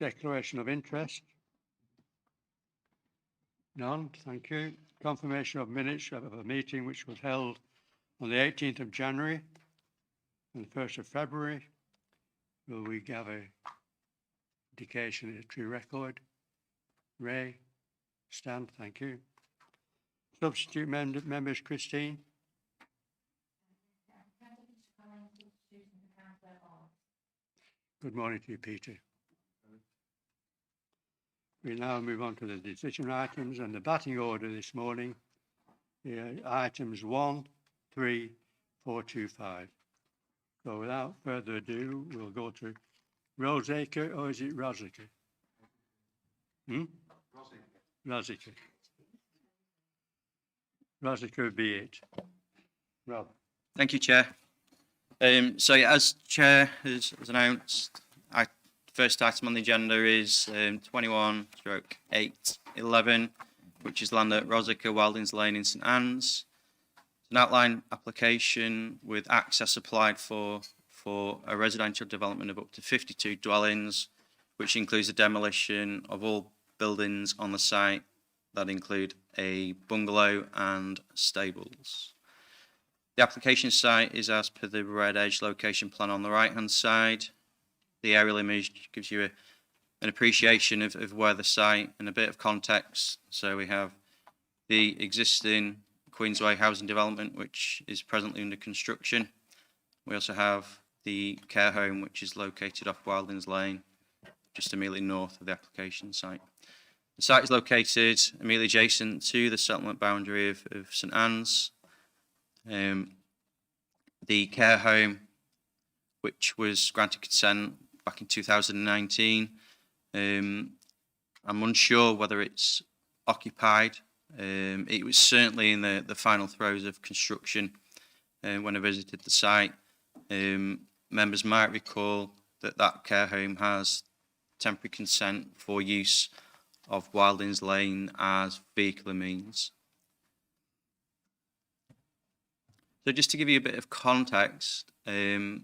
Declaration of interest? None, thank you. Confirmation of minutes of a meeting which was held on the 18th of January and the 1st of February. Will we give a indication of true record? Ray? Stan, thank you. Substitute members, Christine? Good morning to you, Peter. We now move on to the decision items and the batting order this morning. Items 1, 3, 4, 2, 5. So without further ado, we'll go to Roseacre, or is it Rosica? Rosica. Rosica be it. Rob. Thank you, Chair. So as Chair has announced, first item on the agenda is 21/811, which is land at Rosica, Wildings Lane in St Anne's. It's an outline application with access applied for a residential development of up to 52 dwellings, which includes the demolition of all buildings on the site that include a bungalow and stables. The application site is as per the Red Edge location plan on the right-hand side. The aerial image gives you an appreciation of where the site and a bit of context. So we have the existing Queensway housing development, which is presently under construction. We also have the care home, which is located off Wildings Lane, just immediately north of the application site. The site is located immediately adjacent to the settlement boundary of St Anne's. The care home, which was granted consent back in 2019, I'm unsure whether it's occupied. It was certainly in the final throes of construction when I visited the site. Members might recall that care home has temporary consent for use of Wildings Lane as vehicular means. So just to give you a bit of context, the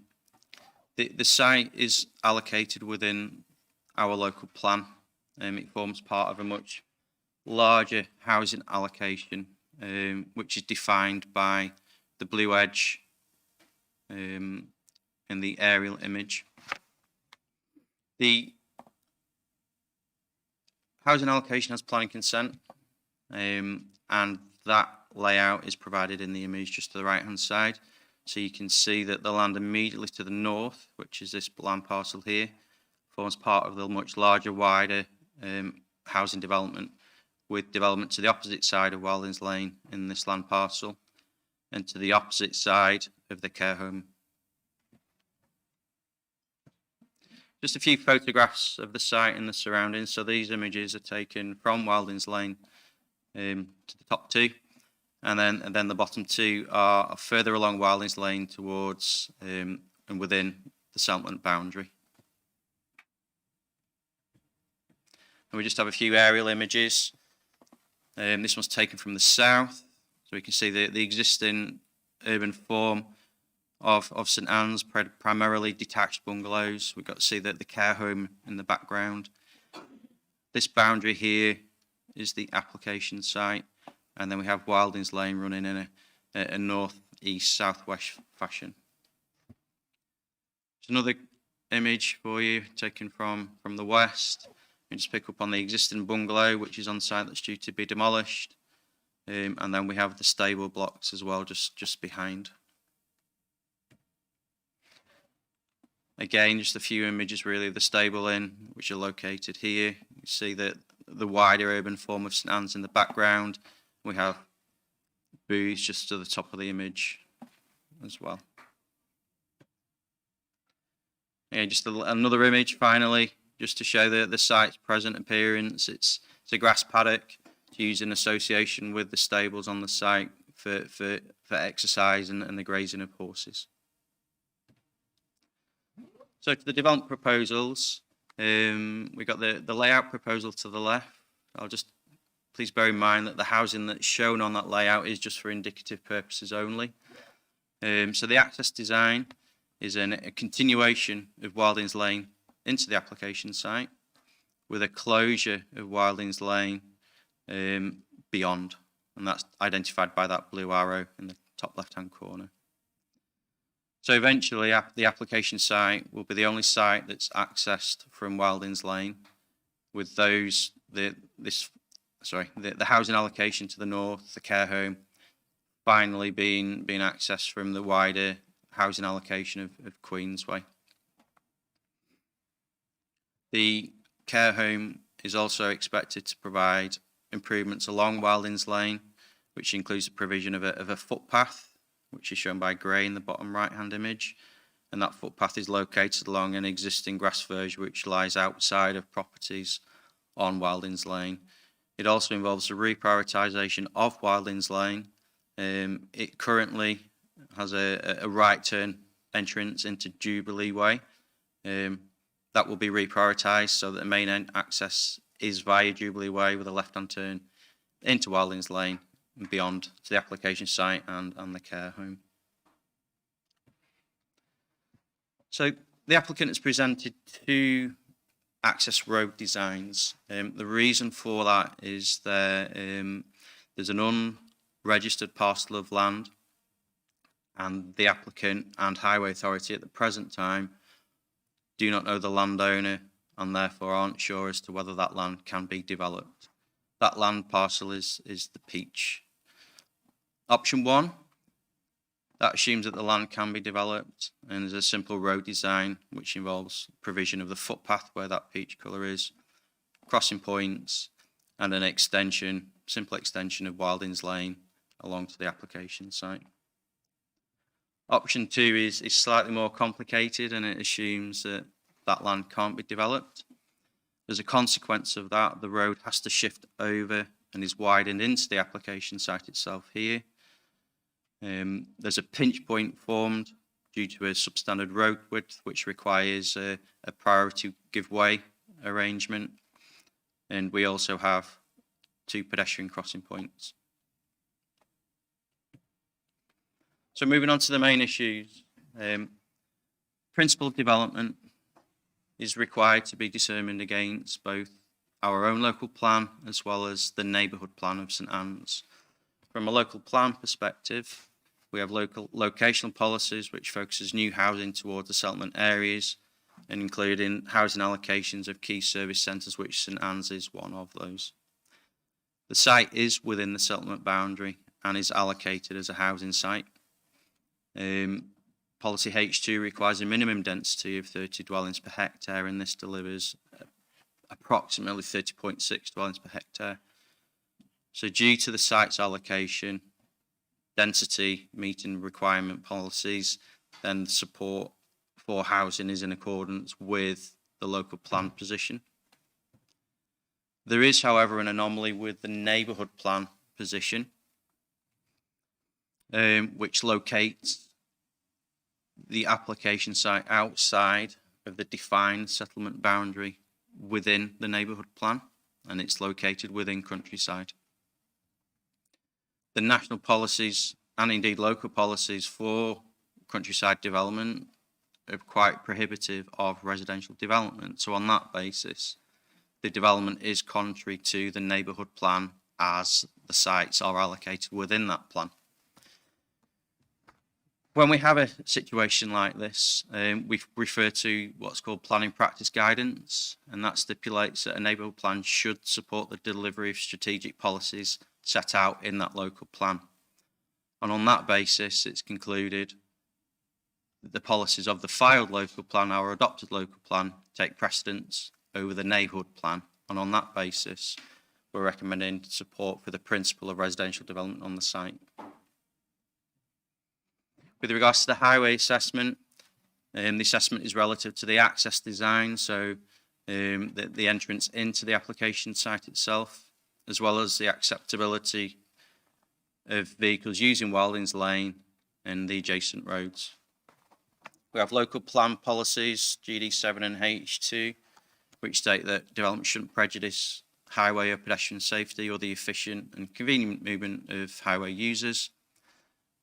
site is allocated within our local plan. It forms part of a much larger housing allocation, which is defined by the blue edge in the aerial image. The housing allocation has planning consent, and that layout is provided in the image just to the right hand side. So you can see that the land immediately to the north, which is this land parcel here, forms part of the much larger, wider housing development, with development to the opposite side of Wildings Lane in this land parcel and to the opposite side of the care home. Just a few photographs of the site and the surroundings. So these images are taken from Wildings Lane to the top two, and then the bottom two are further along Wildings Lane towards and within the settlement boundary. And we just have a few aerial images. This one's taken from the south, so we can see the existing urban form of St Anne's, primarily detached bungalows. We've got to see the care home in the background. This boundary here is the application site, and then we have Wildings Lane running in a north-east, south-west fashion. There's another image for you taken from the west. We just pick up on the existing bungalow, which is on site that's due to be demolished, and then we have the stable blocks as well, just behind. Again, just a few images really of the stable inn, which are located here. You see the wider urban form of St Anne's in the background. We have booths just to the top of the image as well. Yeah, just another image finally, just to show the site's present appearance. It's a grass paddock used in association with the stables on the site for exercise and the grazing of horses. So to the development proposals, we've got the layout proposal to the left. I'll just please bear in mind that the housing that's shown on that layout is just for indicative purposes only. So the access design is a continuation of Wildings Lane into the application site. with a closure of Wildings Lane beyond, and that's identified by that blue arrow in the top left-hand corner. So eventually, the application site will be the only site that's accessed from Wildings Lane, with the housing allocation to the north, the care home, finally being accessed from the wider housing allocation of Queensway. The care home is also expected to provide improvements along Wildings Lane, which includes the provision of a footpath, which is shown by grey in the bottom right-hand image. And that footpath is located along an existing grass verge which lies outside of properties on Wildings Lane. It also involves the reprioritisation of Wildings Lane. It currently has a right turn entrance into Jubilee Way. That will be reprioritised so that the main access is via Jubilee Way with a left-hand turn into Wildings Lane and beyond to the application site and the care home. So the applicant has presented two access road designs. The reason for that is there's an unregistered parcel of land, and the applicant and Highway Authority at the present time do not know the landowner and therefore aren't sure as to whether that land can be developed. That land parcel is the Peach. Option 1, that assumes that the land can be developed, and there's a simple road design which involves provision of the footpath where that peach colour is, crossing points, and an extension, simple extension of Wildings Lane along to the application site. Option 2 is slightly more complicated, and it assumes that that land can't be developed. As a consequence of that, the road has to shift over and is widened into the application site itself here. There's a pinch point formed due to a substandard road width, which requires a priority give way arrangement. And we also have 2 pedestrian crossing points. So moving on to the main issues, principle of development is required to be determined against both our own local plan as well as the neighbourhood plan of St Anne's. From a local plan perspective, we have local locational policies which focuses new housing towards the settlement areas and including housing allocations of key service centres, which St Anne's is one of those. The site is within the settlement boundary and is allocated as a housing site. Policy H2 requires a minimum density of 30 dwellings per hectare, and this delivers approximately 30.6 dwellings per hectare. So due to the site's allocation, density meeting requirement policies, then the support for housing is in accordance with the local plan position. There is, however, an anomaly with the neighbourhood plan position, which locates the application site outside of the defined settlement boundary within the neighbourhood plan, and it's located within Countryside. The national policies and indeed local policies for countryside development are quite prohibitive of residential development. So on that basis, the development is contrary to the neighbourhood plan as the sites are allocated within that plan. When we have a situation like this, we refer to what's called planning practice guidance, and that stipulates that a neighbourhood plan should support the delivery of strategic policies set out in that local plan. And on that basis, it's concluded that the policies of the filed local plan, our adopted local plan, take precedence over the neighbourhood plan. And on that basis, we're recommending support for the principle of residential development on the site. With regards to the highway assessment, the assessment is relative to the access design, so the entrance into the application site itself, as well as the acceptability of vehicles using Wildings Lane and the adjacent roads. We have local plan policies, GD7 and H2, which state that development shouldn't prejudice highway or pedestrian safety or the efficient and convenient movement of highway users.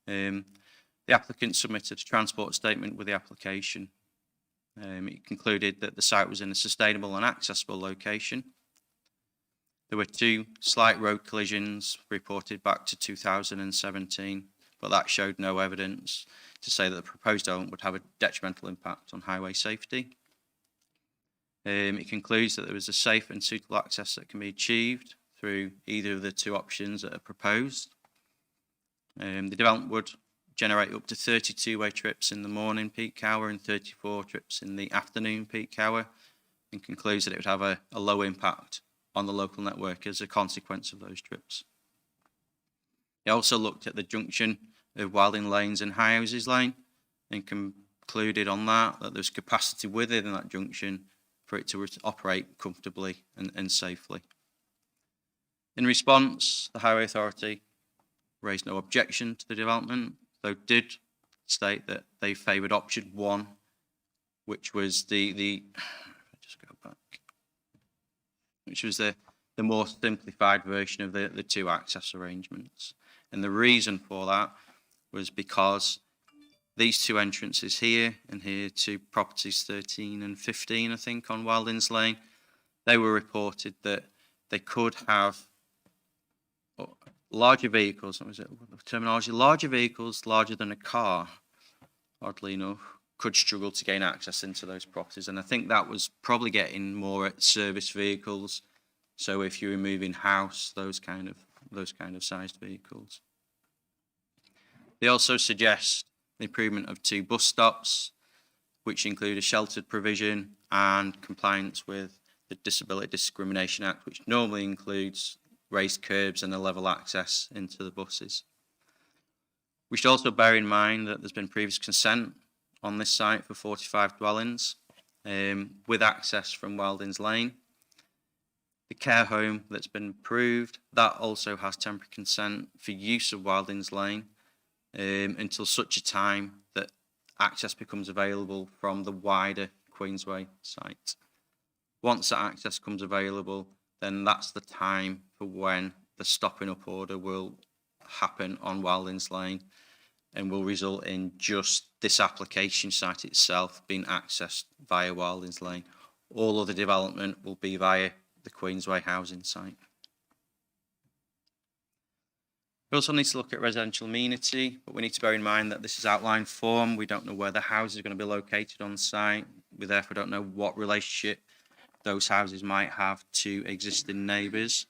The applicant submitted a transport statement with the application. It concluded that the site was in a sustainable and accessible location. There were 2 slight road collisions reported back to 2017, but that showed no evidence to say that the proposed development would have a detrimental impact on highway safety. It concludes that there is a safe and suitable access that can be achieved through either of the 2 options that are proposed. The development would generate up to 30 two-way trips in the morning peak hour and 34 trips in the afternoon peak hour, and concludes that it would have a low impact on the local network as a consequence of those trips. It also looked at the junction of Wilding Lanes and High Houses Lane and concluded on that there's capacity within that junction for it to operate comfortably and safely. In response, the Highway Authority raised no objection to the development, though did state that they favoured option 1, which was the more simplified version of the 2 access arrangements. And the reason for that was because these 2 entrances here and here to properties 13 and 15, I think, on Wildings Lane, they were reported that they could have larger vehicles, what was it, the terminology, larger vehicles larger than a car, oddly enough, could struggle to gain access into those properties. And I think that was probably getting more at service vehicles. So if you're moving house, those kind of sized vehicles. They also suggest the improvement of 2 bus stops, which include a sheltered provision and compliance with the Disability Discrimination Act, which normally includes raised curbs and a level access into the buses. We should also bear in mind that there's been previous consent on this site for 45 dwellings with access from Wildings Lane. The care home that's been approved, that also has temporary consent for use of Wildings Lane until such a time that access becomes available from the wider Queensway site. Once that access comes available, then that's the time for when the stopping up order will happen on Wildings Lane and will result in just this application site itself being accessed via Wildings Lane. All other development will be via the Queensway housing site. We also need to look at residential amenity, but we need to bear in mind that this is outline form. We don't know where the houses are going to be located on site. We therefore don't know what relationship those houses might have to existing neighbours.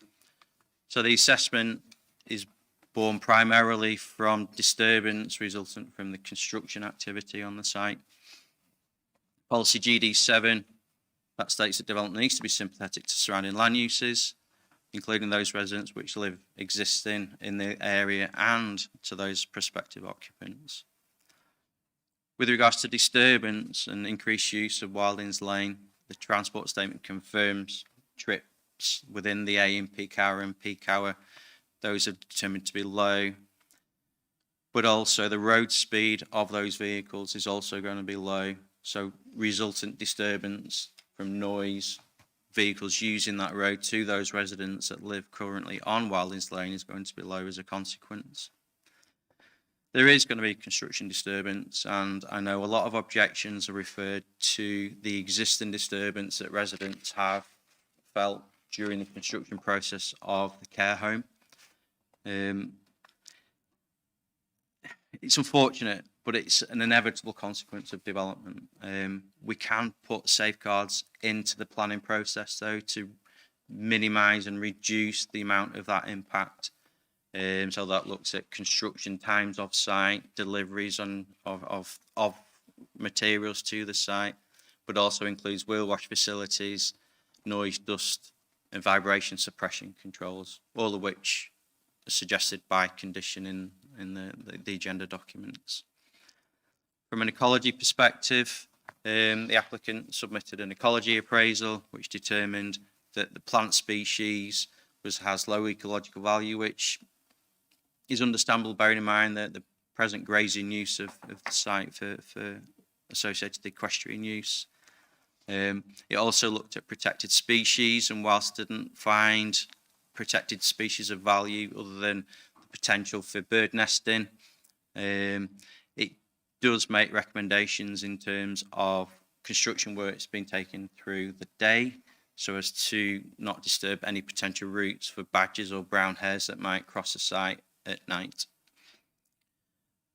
So the assessment is born primarily from disturbance resultant from the construction activity on the site. Policy GD7, that states that development needs to be sympathetic to surrounding land uses, including those residents which live existing in the area and to those prospective occupants. With regards to disturbance and increased use of Wildings Lane, the transport statement confirms trips within the AM peak hour and peak hour. Those are determined to be low, but also the road speed of those vehicles is also going to be low. So resultant disturbance from noise, vehicles using that road to those residents that live currently on Wildings Lane is going to be low as a consequence. There is going to be construction disturbance, and I know a lot of objections are referred to the existing disturbance that residents have felt during the construction process of the care home. It's unfortunate, but it's an inevitable consequence of development. We can put safeguards into the planning process, though, to minimise and reduce the amount of that impact. So that looks at construction times off site, deliveries of materials to the site, but also includes wheel wash facilities, noise, dust, and vibration suppression controls, all of which are suggested by condition in the agenda documents. From an ecology perspective, the applicant submitted an ecology appraisal which determined that the plant species has low ecological value, which is understandable, bearing in mind that the present grazing use of the site for associated equestrian use. It also looked at protected species, and whilst didn't find protected species of value other than the potential for bird nesting, it does make recommendations in terms of construction work's been taken through the day so as to not disturb any potential routes for badgers or brown hares that might cross the site at night.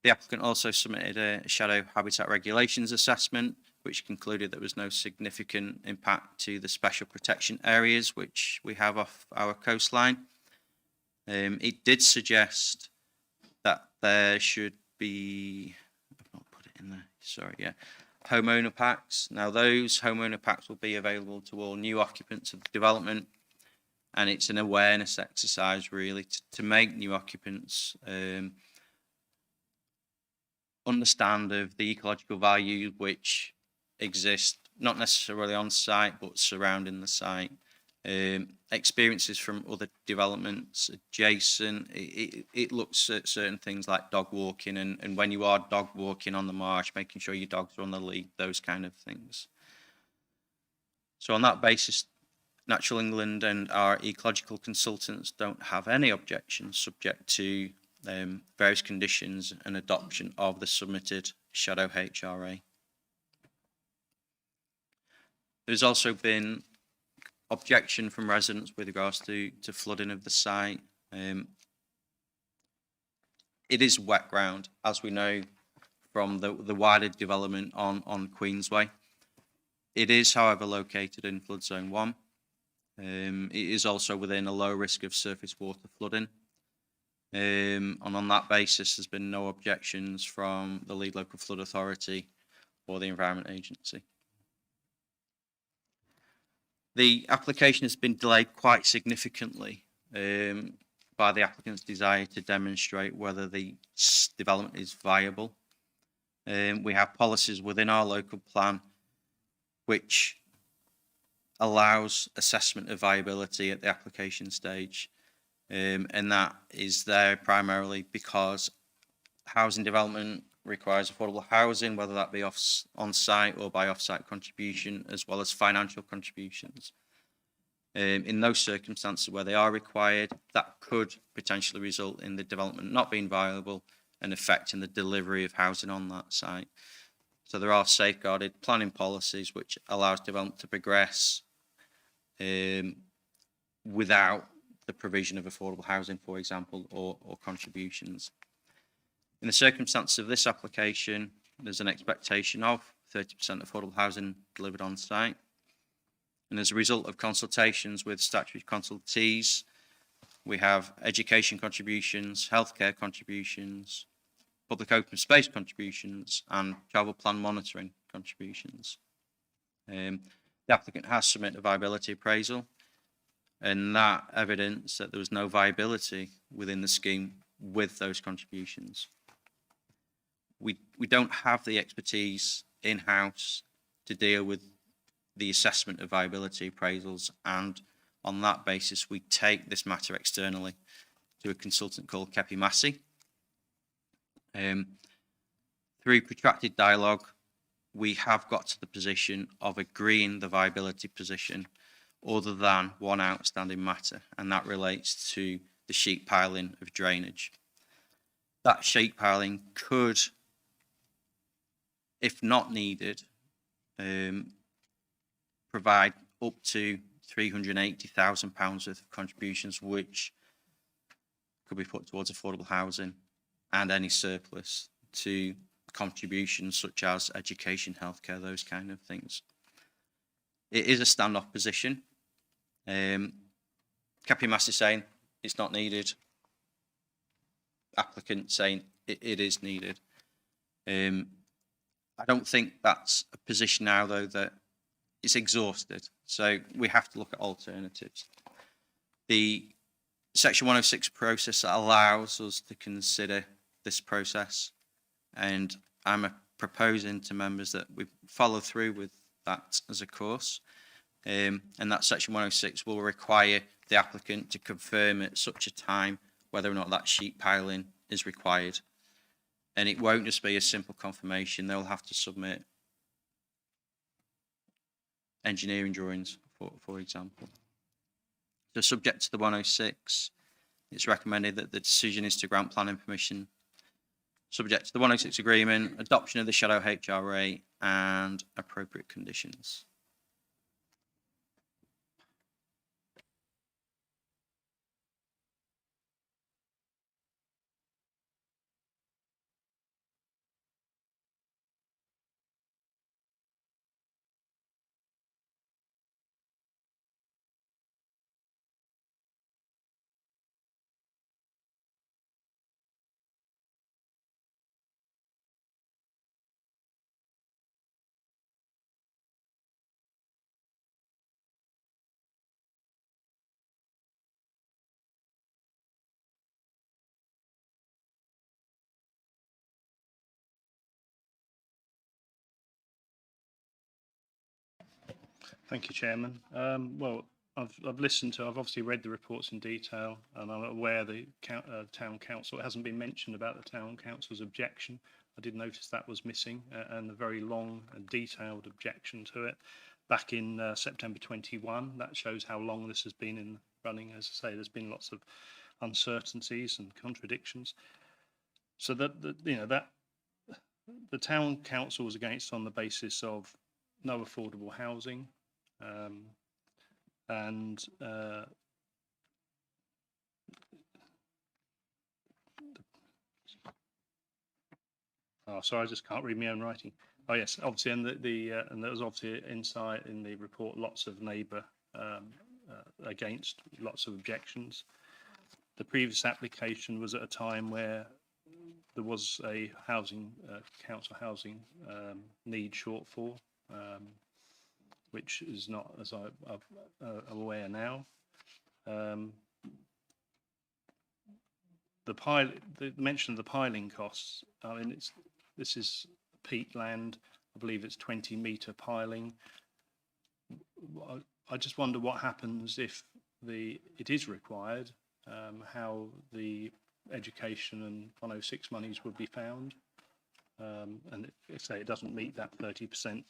The applicant also submitted a shadow habitat regulations assessment, which concluded there was no significant impact to the special protection areas which we have off our coastline. It did suggest that there should be, I've not put it in there, sorry, yeah, homeowner packs. Now those homeowner packs will be available to all new occupants of the development, and it's an awareness exercise really to make new occupants understand of the ecological value which exist, not necessarily on site, but surrounding the site. Experiences from other developments adjacent. It looks at certain things like dog walking, and when you are dog walking on the marsh, making sure your dogs are on the lead, those kind of things. So on that basis, Natural England and our ecological consultants don't have any objections, subject to various conditions and adoption of the submitted shadow HRA. There's also been objection from residents with regards to flooding of the site. It is wet ground, as we know from the wider development on Queensway. It is, however, located in flood zone 1. It is also within a low risk of surface water flooding. And on that basis, there's been no objections from the Lead Local Flood Authority or the Environment Agency. The application has been delayed quite significantly by the applicant's desire to demonstrate whether the development is viable. We have policies within our local plan which allows assessment of viability at the application stage. And that is there primarily because housing development requires affordable housing, whether that be on-site or by off-site contribution, as well as financial contributions. In those circumstances where they are required, that could potentially result in the development not being viable and affecting the delivery of housing on that site. So there are safeguarded planning policies which allows development to progress without the provision of affordable housing, for example, or contributions. In the circumstances of this application, there's an expectation of 30% affordable housing delivered on site. And as a result of consultations with statutory consultees, we have education contributions, healthcare contributions, public open space contributions, and travel plan monitoring contributions. The applicant has submitted a viability appraisal, and that evidence that there was no viability within the scheme with those contributions. We don't have the expertise in-house to deal with the assessment of viability appraisals, and on that basis we take this matter externally to a consultant called Kepi Massey. Through protracted dialogue, we have got to the position of agreeing the viability position other than one outstanding matter, and that relates to the sheet piling of drainage. That sheet piling could, if not needed, provide up to £380,000 worth of contributions, which could be put towards affordable housing and any surplus to contributions such as education, healthcare, those kind of things. It is a standoff position. Kepi Massey saying it's not needed. Applicant saying it is needed. I don't think that's a position now, though, that it's exhausted. So we have to look at alternatives. The Section 106 process allows us to consider this process, and I'm proposing to members that we follow through with that as a course. And that Section 106 will require the applicant to confirm at such a time whether or not that sheet piling is required. And it won't just be a simple confirmation. They'll have to submit engineering drawings, for example. So subject to the 106, it's recommended that the decision is to grant planning permission subject to the 106 agreement, adoption of the shadow HRA, and appropriate conditions. Thank you, Chairman. Well, I've listened to, I've obviously read the reports in detail, and I'm aware the town council, it hasn't been mentioned about the town council's objection. I did notice that was missing, and a very long and detailed objection to it back in September 21. That shows how long this has been in running. As I say, there's been lots of uncertainties and contradictions. So that the town council was against on the basis of no affordable housing, and oh, sorry, I just can't read my own writing. Oh yes, obviously, and and there was obviously inside in the report lots of neighbour against, lots of objections. The previous application was at a time where there was a housing council housing need shortfall, which is not, as I'm aware now. The mention of the piling costs. I mean, this is peat land. I believe it's 20-metre piling. I just wonder what happens if it is required. How the education and 106 monies would be found, and if say it doesn't meet that 30%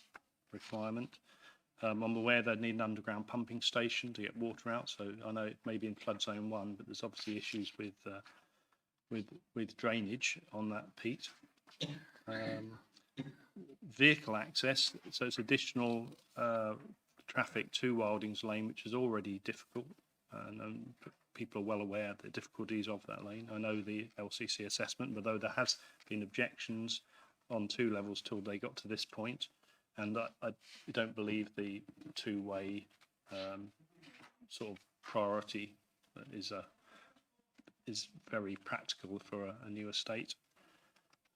requirement. I'm aware they'd need an underground pumping station to get water out. So I know it may be in flood zone 1, but there's obviously issues with drainage on that peat. Vehicle access, so it's additional traffic to Wildings Lane, which is already difficult, and people are well aware of the difficulties of that lane. I know the LCC assessment, but though there has been objections on 2 levels till they got to this point, and I don't believe the two-way sort of priority is very practical for a new estate,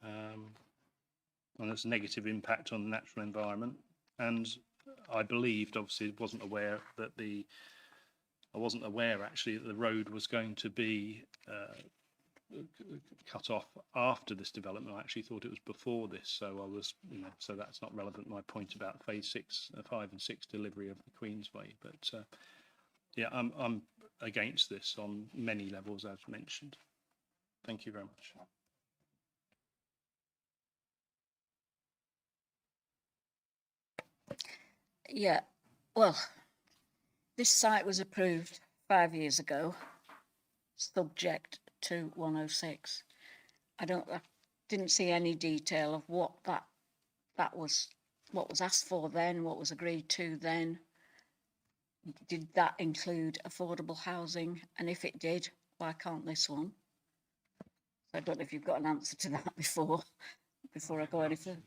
and there's a negative impact on the natural environment. And I believed, obviously, wasn't aware actually that the road was going to be cut off after this development. I actually thought it was before this, so I was, so that's not relevant. My point about phase 5 and 6 delivery of the Queensway, but yeah, I'm against this on many levels, as mentioned. Thank you very much. Yeah, well, this site was approved 5 years ago, subject to 106. I didn't see any detail of what was asked for then, what was agreed to then. Did that include affordable housing? And if it did, why can't this one? So I don't know if you've got an answer to that before I go any further.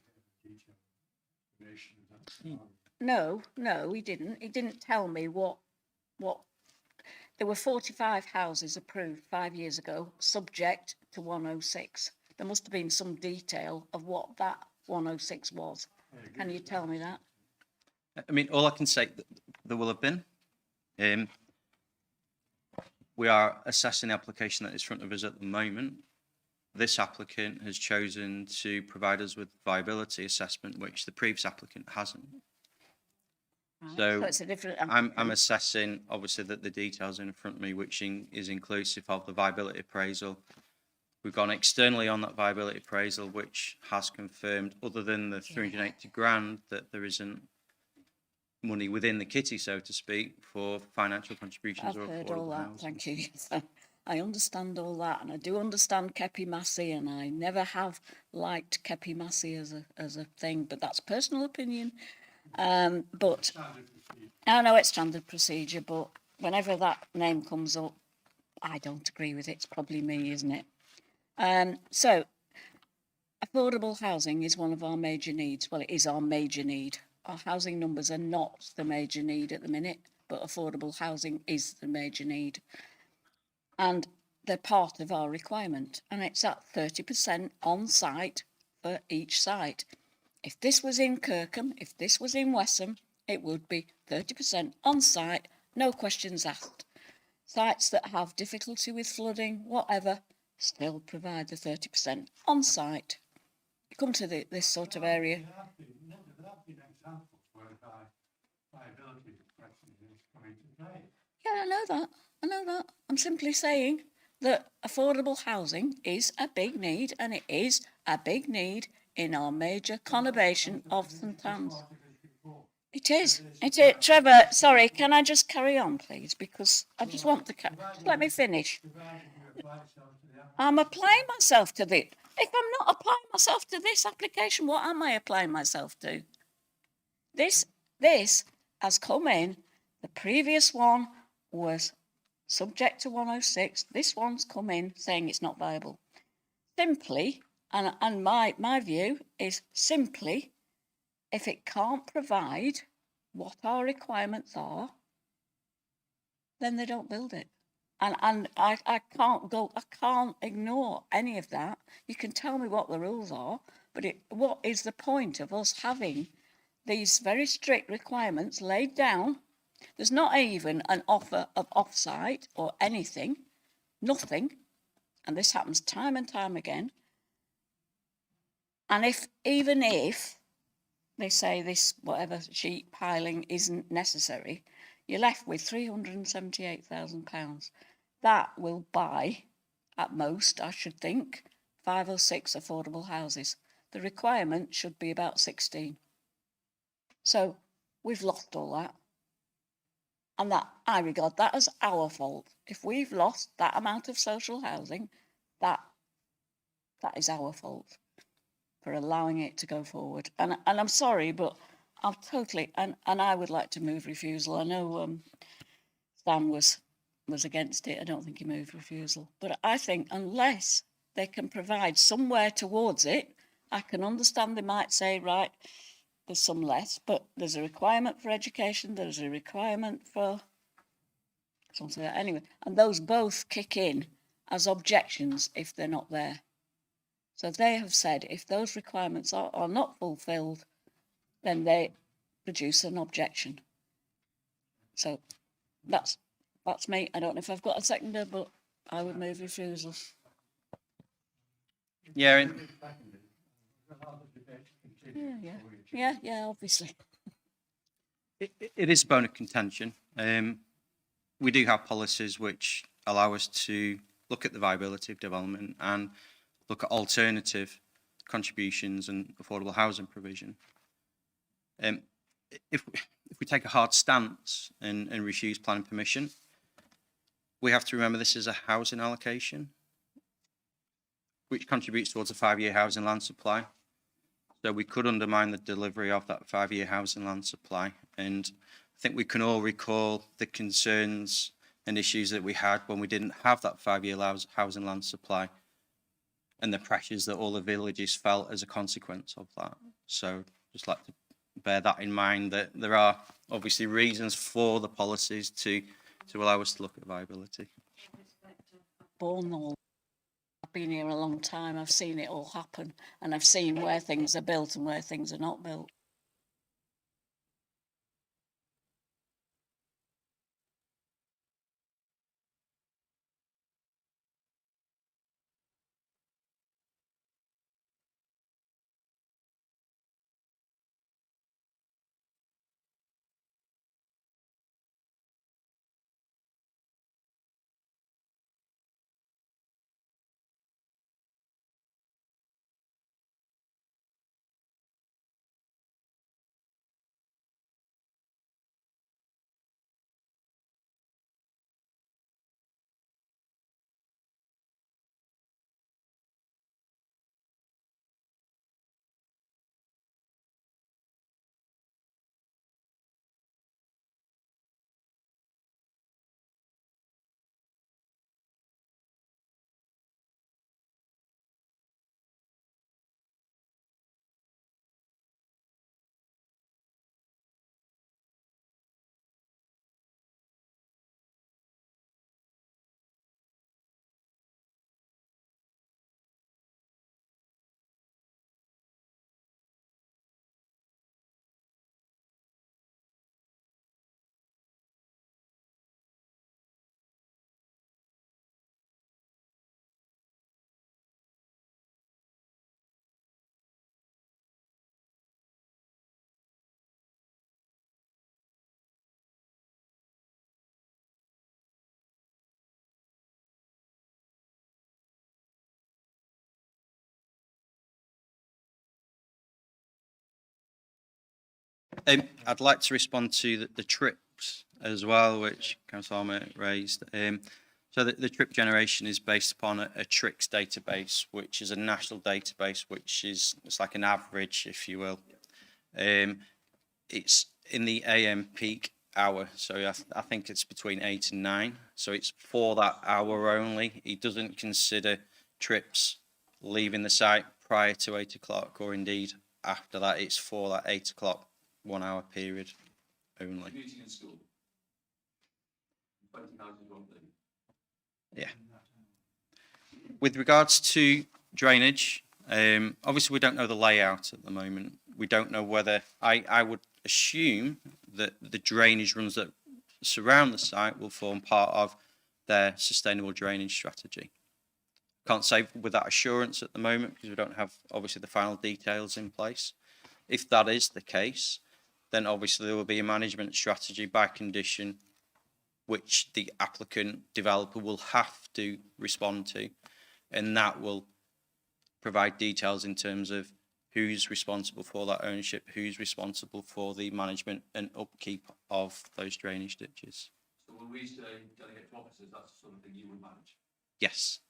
No, he didn't. He didn't tell me what. There were 45 houses approved 5 years ago, subject to 106. There must have been some detail of what that 106 was. Can you tell me that? I mean, all I can say, there will have been. We are assessing the application that is in front of us at the moment. This applicant has chosen to provide us with viability assessment, which the previous applicant hasn't. Right. So it's a different. I'm assessing, obviously, that the details in front of me, which is inclusive of the viability appraisal. We've gone externally on that viability appraisal, which has confirmed, other than the 380 grand, that there isn't money within the kitty, so to speak, for financial contributions. I've or heard all that. housing. Thank you. I understand all that, and I do understand Kepi Massey, and I never have liked Kepi Massey as a thing, but that's personal opinion. But I know it's standard procedure, but whenever that name comes up, I don't agree with it. It's probably me, isn't it? So affordable housing is one of our major needs. Well, it is our major need. Our housing numbers are not the major need at the minute, but affordable housing is the major need. And they're part of our requirement. And it's at 30% on site for each site. If this was in Kirkham, if this was in Wesham, it would be 30% on site, no questions asked. Sites that have difficulty with flooding, whatever, still provide the 30% on site. You come to this sort of area. There have been examples whereby viability questions has come into play. Yeah, I know that. I'm simply saying that affordable housing is a big need, and it is a big need in our major conurbation of St Anne's. It is. Trevor, sorry, can I just carry on, please? Because I just want to... Just let me finish. I'm applying myself to this. If I'm not applying myself to this application, what am I applying myself to? This has come in. The previous one was subject to 106. This one's come in saying it's not viable. Simply, and my view is simply, if it can't provide what our requirements are, then they don't build it. And I can't ignore any of that. You can tell me what the rules are, but what is the point of us having these very strict requirements laid down? There's not even an offer of off-site or anything, nothing. And this happens time and time again. And even if they say this, whatever, sheet piling isn't necessary, you're left with £378,000. That will buy, at most, I should think, 5 or 6 affordable houses. The requirement should be about 16. So we've lost all that. And that, I regard that as our fault. If we've lost that amount of social housing, that is our fault for allowing it to go forward. And I'm sorry, but I'm totally, and I would like to move refusal. I know Stan was against it. I don't think he moved refusal. But I think unless they can provide somewhere towards it, I can understand they might say, right, there's some less, but there's a requirement for education, there's a requirement for something like that. Anyway, and those both kick in as objections if they're not there. So they have said if those requirements are not fulfilled, then they produce an objection. So that's me. I don't know if I've got a seconder, but I would move refusal. Yeah, Yeah, obviously. it is a bone of contention. We do have policies which allow us to look at the viability of development and look at alternative contributions and affordable housing provision. If we take a hard stance and refuse planning permission, we have to remember this is a housing allocation, which contributes towards a 5-year housing land supply. So we could undermine the delivery of that 5-year housing land supply. And I think we can all recall the concerns and issues that we had when we didn't have that 5-year housing land supply, and the pressures that all the villages felt as a consequence of that. So just like to bear that in mind, that there are obviously reasons for the policies to allow us to look at viability. Born I've been here a long time. I've seen it all happen, and I've seen where things are built and where things are not built. I'd like to respond to the trips as well, which Councillor Armour raised. So the trip generation is based upon a TRIX database, which is a national database, which is, it's like an average, if you will. It's in the AM peak hour, so I think it's between 8 and 9. So it's for that hour only. It doesn't consider trips leaving the site prior to 8 o'clock, or indeed after that. It's for that 8 o'clock 1 hour period only. Commuting in school. 20 houses won't leave. Yeah. With regards to drainage, obviously we don't know the layout at the moment. We don't know whether, I would assume that the drainage runs that surround the site will form part of their sustainable drainage strategy. Can't say with that assurance at the moment because we don't have obviously the final details in place. If that is the case, then obviously there will be a management strategy by condition which the applicant developer will have to respond to, and that will provide details in terms of who's responsible for that ownership, who's responsible for the management and upkeep of those drainage ditches. So when we say delegate to officers, that's something you would manage. Yes.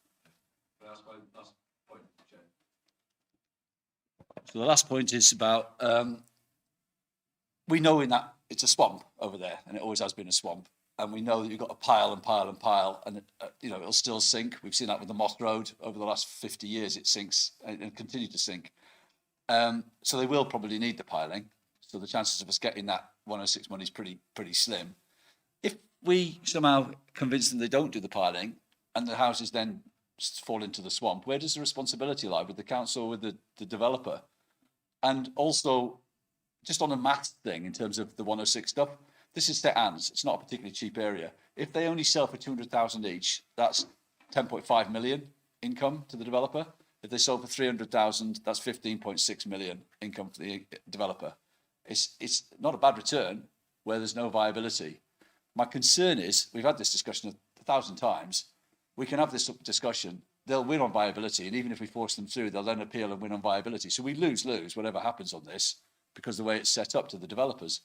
That's my last point, Chair. So the last point is about, we know in that it's a swamp over there, and it always has been a swamp. And we know that you've got to pile and pile and pile, and you know, it'll still sink. We've seen that with the Moss Road over the last 50 years. It sinks and continue to sink. So they will probably need the piling. So the chances of us getting that 106 money is pretty slim. If we somehow convince them they don't do the piling, and the houses then fall into the swamp, where does the responsibility lie? With the council, with the developer? And also, just on a maths thing in terms of the 106 stuff, this is St Anne's. It's not a particularly cheap area. If they only sell for 200,000 each, that's 10.5 million income to the developer. If they sold for 300,000, that's 15.6 million income for the developer. It's not a bad return where there's no viability. My concern is, we've had this discussion 1,000 times. We can have this discussion. They'll win on viability, and even if we force them through, they'll then appeal and win on viability. So we lose whatever happens on this because the way it's set up to the developers.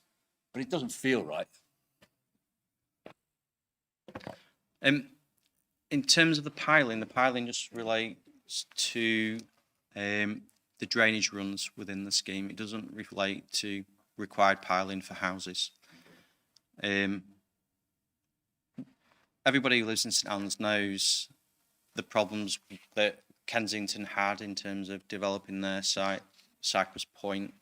But it doesn't feel right. In terms of the piling just relates to the drainage runs within the scheme. It doesn't relate to required piling for houses. Everybody who lives in St Anne's knows the problems that Kensington had in terms of developing their site, Cypress Point.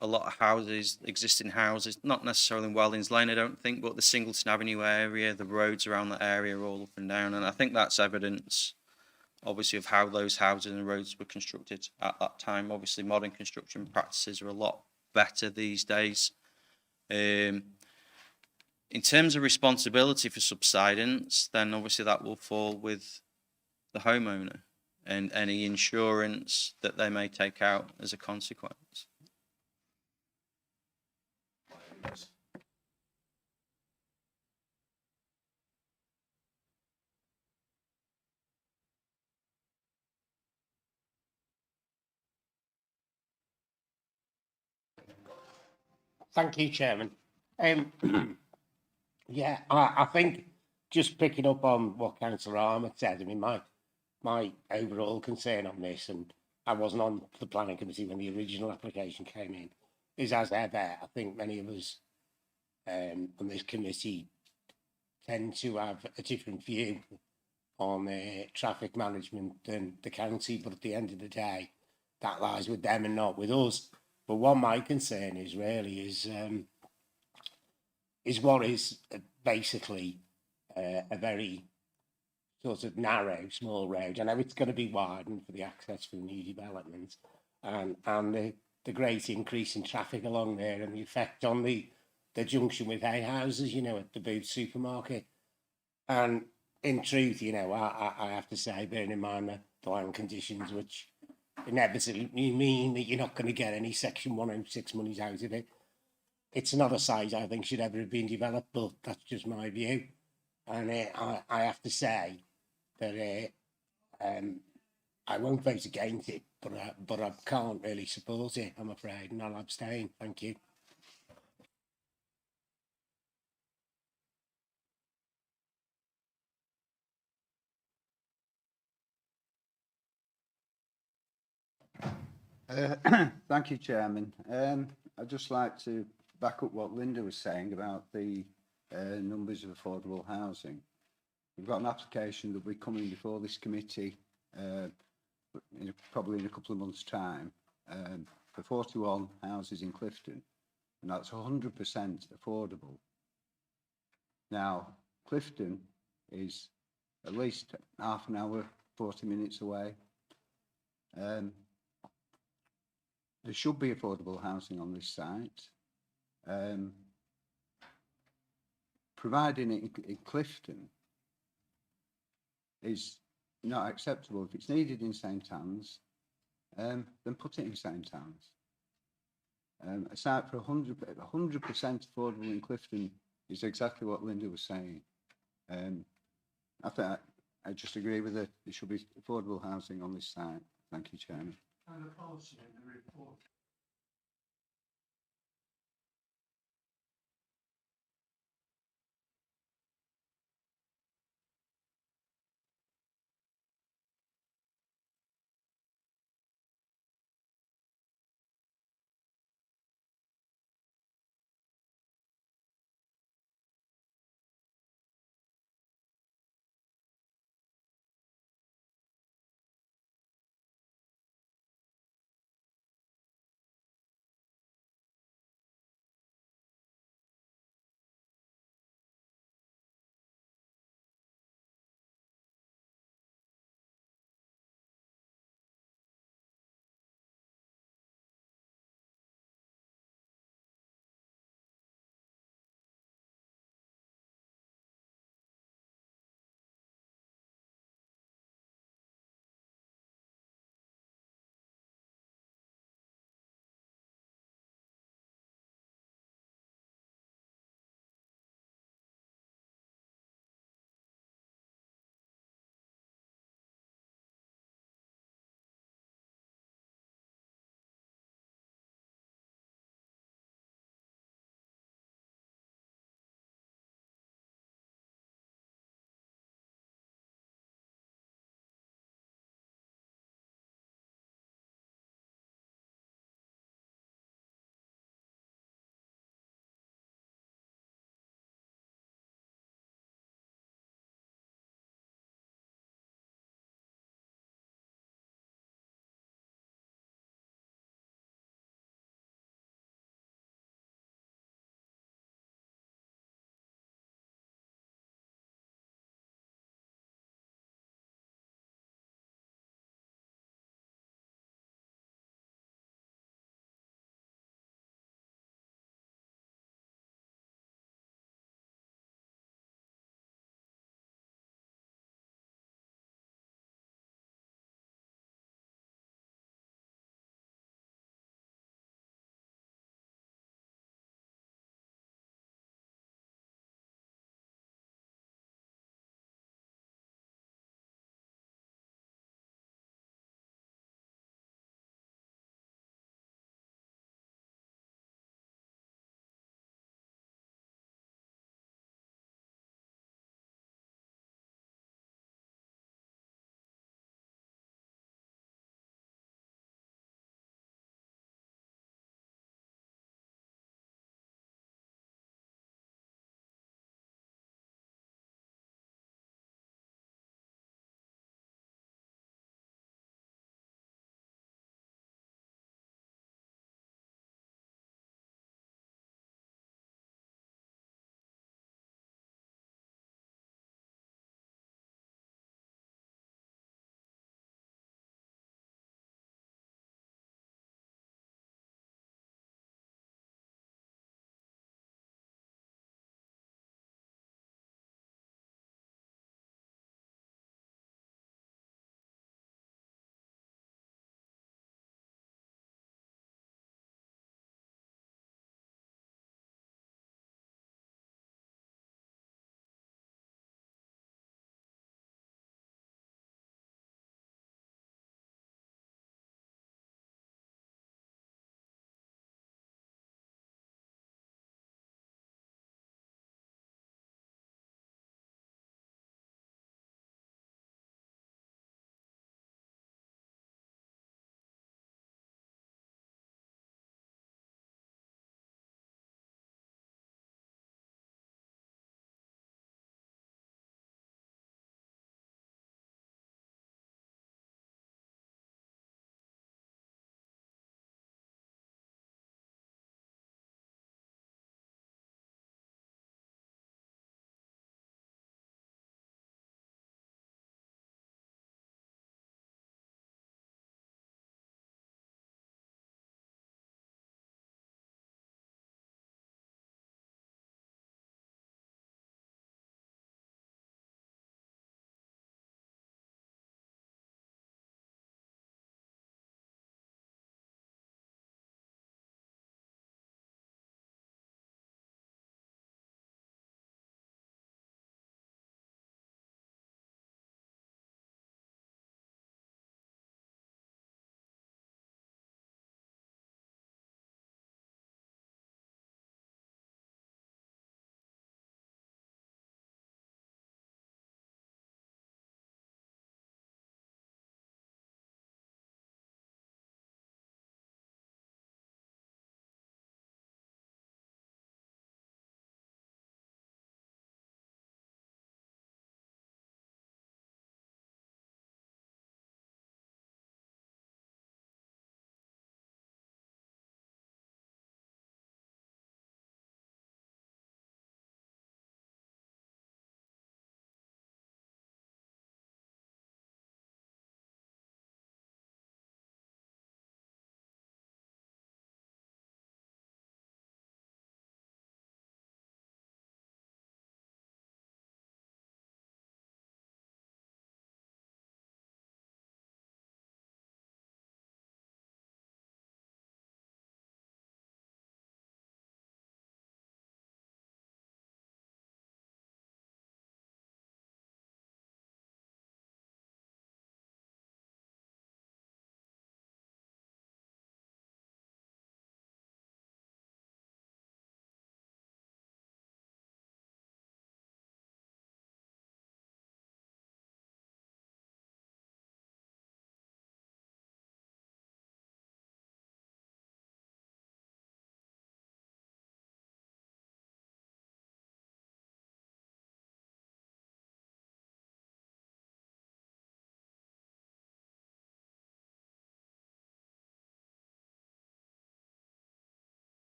A lot of houses, existing houses, not necessarily in Wildings Lane, I don't think, but the Singleton Avenue area, the roads around that area are all up and down. And I think that's evidence, obviously, of how those houses and roads were constructed at that time. Obviously, modern construction practices are a lot better these days. In terms of responsibility for subsidence, then obviously that will fall with the homeowner and any insurance that they may take out as a consequence. Thank you, Chairman. Yeah, I think just picking up on what Councillor Armour said, I mean, my overall concern on this, and I wasn't on the planning committee when the original application came in, is as ever, I think many of us on this committee tend to have a different view on traffic management than the county, but at the end of the day, that lies with them and not with us. But what my concern is really is what is basically a very sort of narrow, small road. I know it's going to be widened for the access for the new development, and the great increase in traffic along there and the effect on the junction with hay houses, you know, at the Boots supermarket. And in truth, you know, I have to say, bearing in mind the land conditions, which inevitably mean that you're not going to get any Section 106 monies out of it. It's not a site I think should ever have been developed, but that's just my view. And I have to say that I won't vote against it, but I can't really support it, I'm afraid, and I'll abstain. Thank you. Thank you, Chairman. I'd just like to back up what Linda was saying about the numbers of affordable housing. We've got an application that will be coming before this committee probably in a couple of months' time for 41 houses in Clifton, and that's 100% affordable. Now, Clifton is at least half an hour, 40 minutes away. There should be affordable housing on this site. Providing it in Clifton is not acceptable. If it's needed in St Anne's, then put it in St Anne's. A site for 100% affordable in Clifton is exactly what Linda was saying. I think I just agree with her. There should be affordable housing on this site. Thank you, Chairman. And the policy in the report.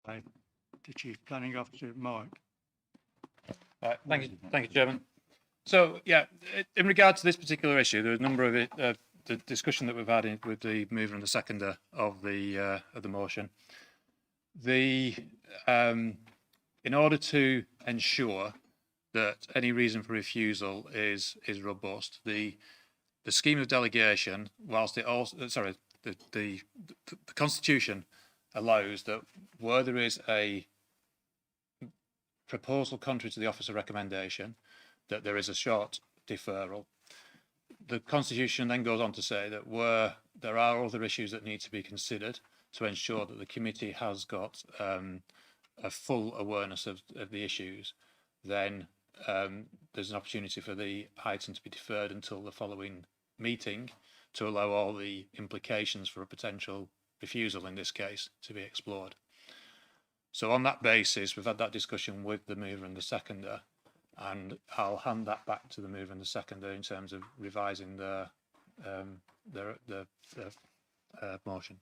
by the Chief Planning Officer, Mark. Thank you, Chairman. So, yeah, in regard to this particular issue, there are a number of the discussion that we've had with the mover and the seconder of the motion. In order to ensure that any reason for refusal is robust, the scheme of delegation, whilst it also, the Constitution allows that where there is a proposal contrary to the officer recommendation, that there is a short deferral. The Constitution then goes on to say that where there are other issues that need to be considered to ensure that the committee has got a full awareness of the issues, then there's an opportunity for the item to be deferred until the following meeting to allow all the implications for a potential refusal in this case to be explored. So on that basis, we've had that discussion with the mover and the seconder, and I'll hand that back to the mover and the seconder in terms of revising the motion.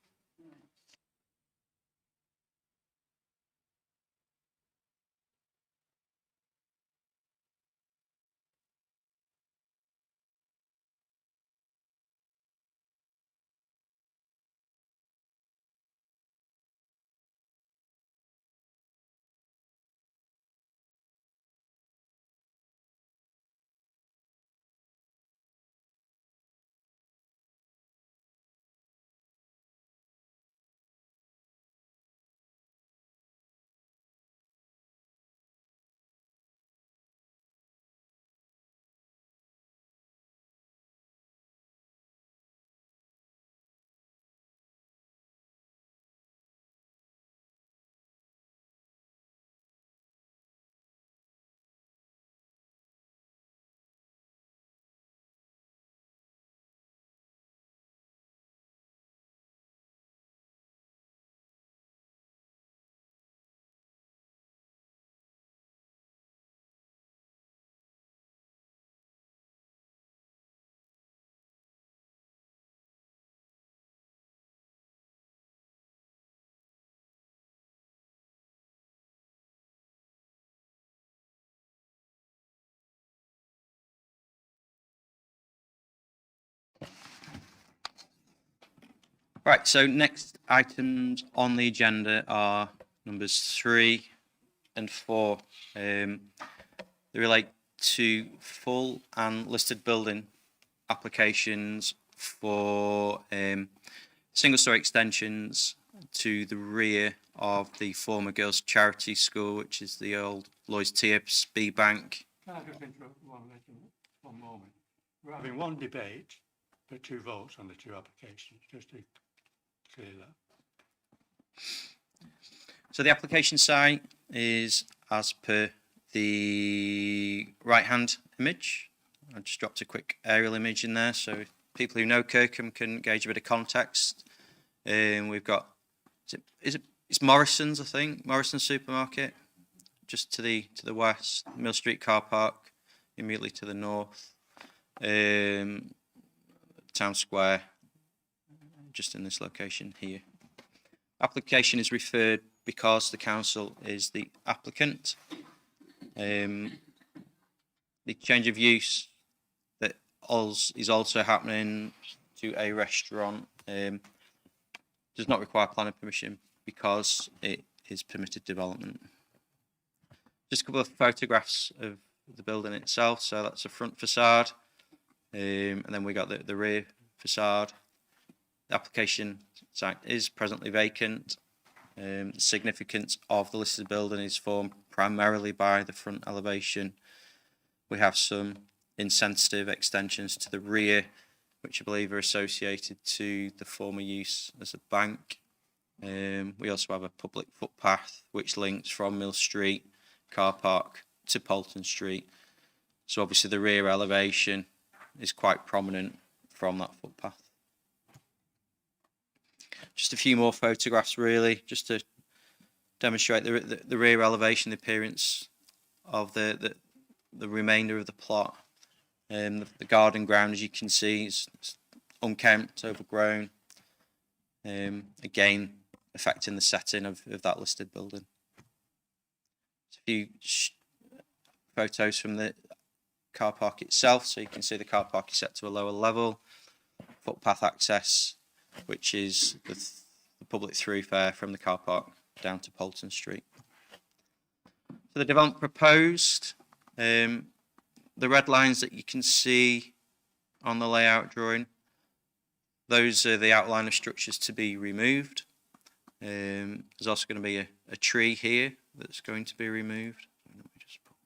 Right, so next items on the agenda are numbers 3 and 4. They relate to full and listed building applications for single-story extensions to the rear of the former Girls' Charity School, which is the old Lloyds Tibbs B Bank. Can I just interrupt one moment? We're having one debate, but 2 votes on the 2 applications, just to clear that. So the application site is as per the right-hand image. I just dropped a quick aerial image in there, so people who know Kirkham can gauge a bit of context. We've got, it's Morrison's, I think, Morrison's supermarket, just to the west, Mill Street car park, immediately to the north, Town Square, just in this location here. Application is referred because the council is the applicant. The change of use that is also happening to a restaurant does not require planning permission because it is permitted development. Just a couple of photographs of the building itself. So that's the front facade, and then we got the rear facade. The application site is presently vacant. The significance of the listed building is formed primarily by the front elevation. We have some insensitive extensions to the rear, which I believe are associated to the former use as a bank. We also have a public footpath which links from Mill Street car park to Polton Street. So obviously the rear elevation is quite prominent from that footpath. Just a few more photographs really, just to demonstrate the rear elevation, the appearance of the remainder of the plot. The garden ground, as you can see, is unkempt, overgrown. Again, affecting the setting of that listed building. A few photos from the car park itself, so you can see the car park is set to a lower level, footpath access, which is the public thoroughfare from the car park down to Polton Street. So the development proposed, the red lines that you can see on the layout drawing, those are the outline of structures to be removed. There's also going to be a tree here that's going to be removed. Let me just put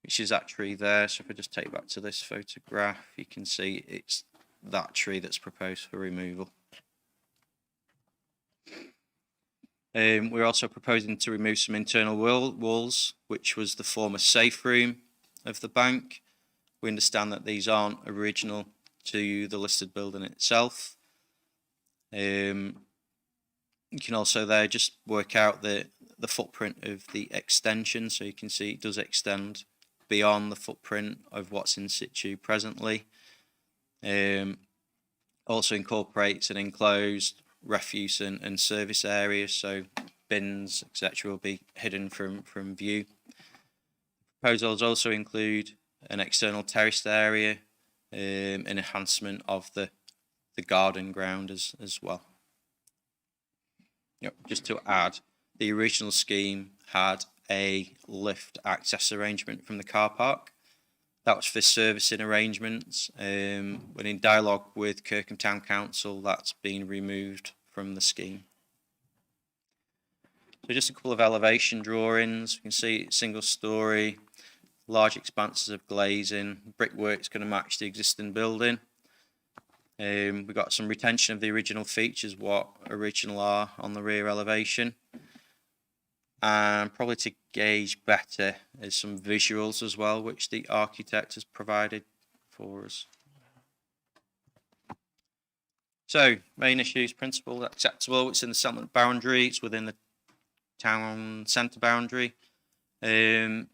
which is that tree there. So if I just take back to this photograph, you can see it's that tree that's proposed for removal. We're also proposing to remove some internal walls, which was the former safe room of the bank. We understand that these aren't original to the listed building itself. You can also there just work out the footprint of the extension, so you can see it does extend beyond the footprint of what's in situ presently. Also incorporates an enclosed refuse and service area, so bins, etc. will be hidden from view. Proposals also include an external terraced area, an enhancement of the garden ground as well. Yep, just to add, the original scheme had a lift access arrangement from the car park. That was for servicing arrangements. When in dialogue with Kirkham Town Council, that's been removed from the scheme. So just a couple of elevation drawings. You can see single story, large expanses of glazing, brickwork's going to match the existing building. We've got some retention of the original features, what original are on the rear elevation. And probably to gauge better is some visuals as well, which the architect has provided for us. So, main issues, principle, acceptable, it's in the settlement boundary, it's within the town centre boundary. Main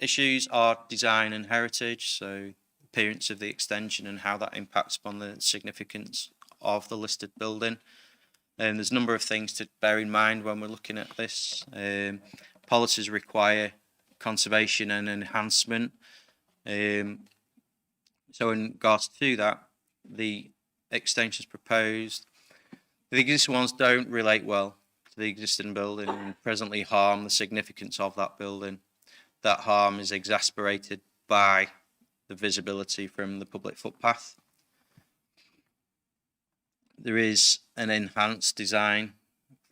issues are design and heritage, so appearance of the extension and how that impacts upon the significance of the listed building. And there's a number of things to bear in mind when we're looking at this. Policies require conservation and enhancement. So in regards to that, the extensions proposed, the existing ones don't relate well to the existing building and presently harm the significance of that building. That harm is exacerbated by the visibility from the public footpath. There is an enhanced design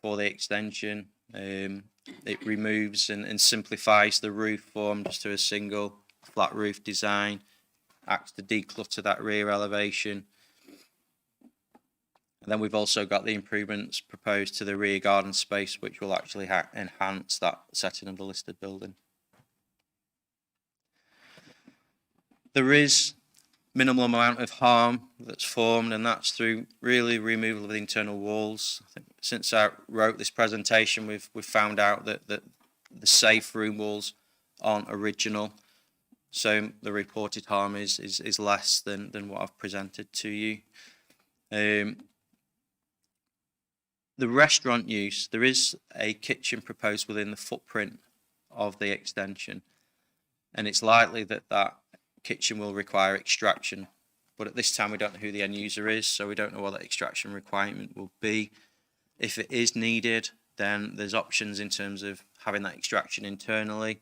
for the extension. It removes and simplifies the roof form just to a single flat roof design, acts to declutter that rear elevation. And then we've also got the improvements proposed to the rear garden space, which will actually enhance that setting of the listed building. There is minimal amount of harm that's formed, and that's through really removal of the internal walls. I think since I wrote this presentation, we've found out that the safe room walls aren't original, so the reported harm is less than what I've presented to you. The restaurant use, there is a kitchen proposed within the footprint of the extension, and it's likely that that kitchen will require extraction, but at this time we don't know who the end user is, so we don't know what that extraction requirement will be. If it is needed, then there's options in terms of having that extraction internally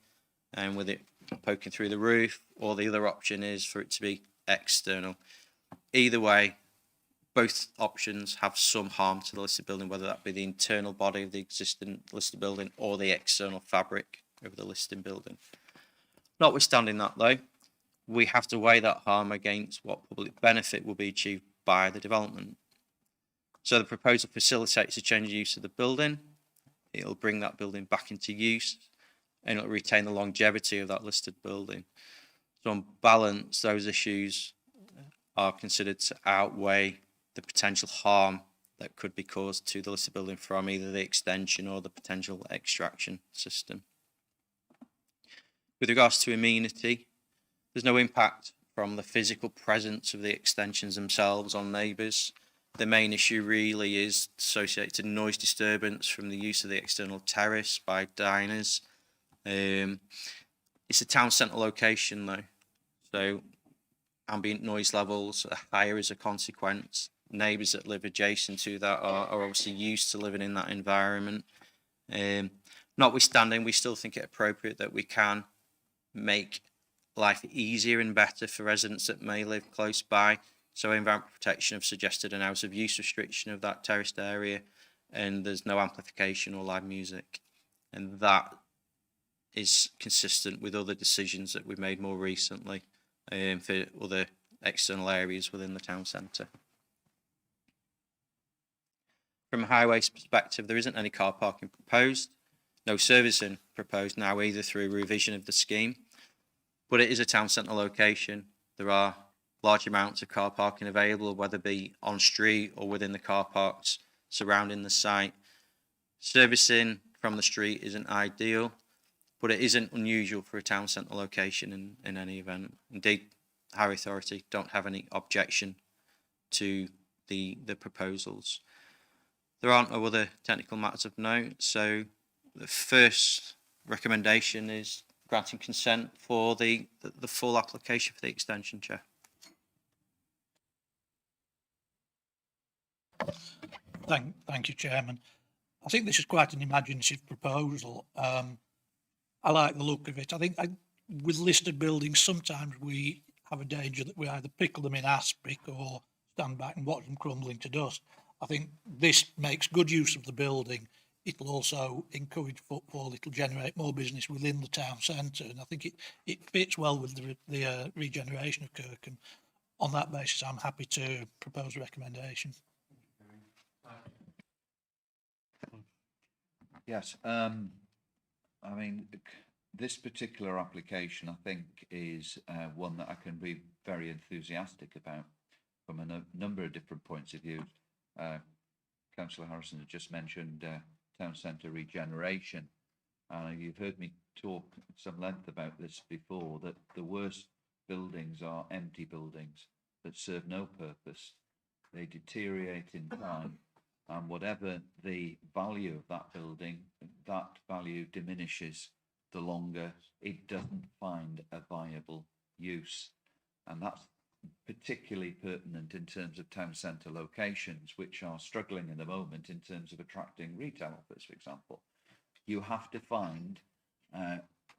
and with it poking through the roof, or the other option is for it to be external. Either way, both options have some harm to the listed building, whether that be the internal body of the existing listed building or the external fabric of the listed building. Notwithstanding that though, we have to weigh that harm against what public benefit will be achieved by the development. So the proposal facilitates the change of use of the building. It'll bring that building back into use and it'll retain the longevity of that listed building. So on balance, those issues are considered to outweigh the potential harm that could be caused to the listed building from either the extension or the potential extraction system. With regards to amenity, there's no impact from the physical presence of the extensions themselves on neighbours. The main issue really is associated noise disturbance from the use of the external terrace by diners. It's a town centre location though, so ambient noise levels are higher as a consequence. Neighbours that live adjacent to that are obviously used to living in that environment. Notwithstanding, we still think it appropriate that we can make life easier and better for residents that may live close by. So Environment Protection have suggested an out of use restriction of that terraced area, and there's no amplification or live music. And that is consistent with other decisions that we've made more recently for other external areas within the town centre. From a highways perspective, there isn't any car parking proposed, no servicing proposed now either through revision of the scheme, but it is a town centre location. There are large amounts of car parking available, whether it be on street or within the car parks surrounding the site. Servicing from the street isn't ideal, but it isn't unusual for a town centre location in any event. Indeed, Highway Authority don't have any objection to the proposals. There aren't no other technical matters of note, so the first recommendation is granting consent for the full application for the extension, Chair. Thank you, Chairman. I think this is quite an imaginative proposal. I like the look of it. I think with listed buildings, sometimes we have a danger that we either pickle them in aspic or stand back and watch them crumbling to dust. I think this makes good use of the building. It'll also encourage footfall. It'll generate more business within the town centre, and I think it fits well with the regeneration of Kirkham. On that basis, I'm happy to propose a recommendation. Yes, I mean, this particular application, I think, is one that I can be very enthusiastic about from a number of different points of view. Councillor Harrison has just mentioned town centre regeneration. You've heard me talk at some length about this before, that the worst buildings are empty buildings that serve no purpose. They deteriorate in time, and whatever the value of that building, that value diminishes the longer it doesn't find a viable use. And that's particularly pertinent in terms of town centre locations, which are struggling at the moment in terms of attracting retail offers, for example. You have to find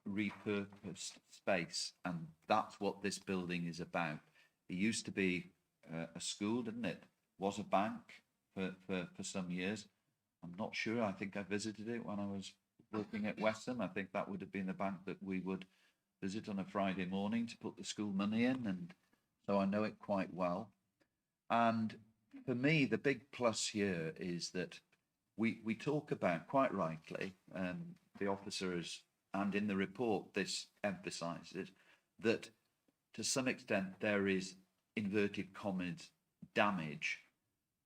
repurposed space, and that's what this building is about. It used to be a school, didn't it? Was a bank for some years. I'm not sure. I think I visited it when I was working at Westham. I think that would have been the bank that we would visit on a Friday morning to put the school money in, and so I know it quite well. And for me, the big plus here is that we talk about, quite rightly, the officers, and in the report this emphasises, that to some extent there is, inverted commas, damage.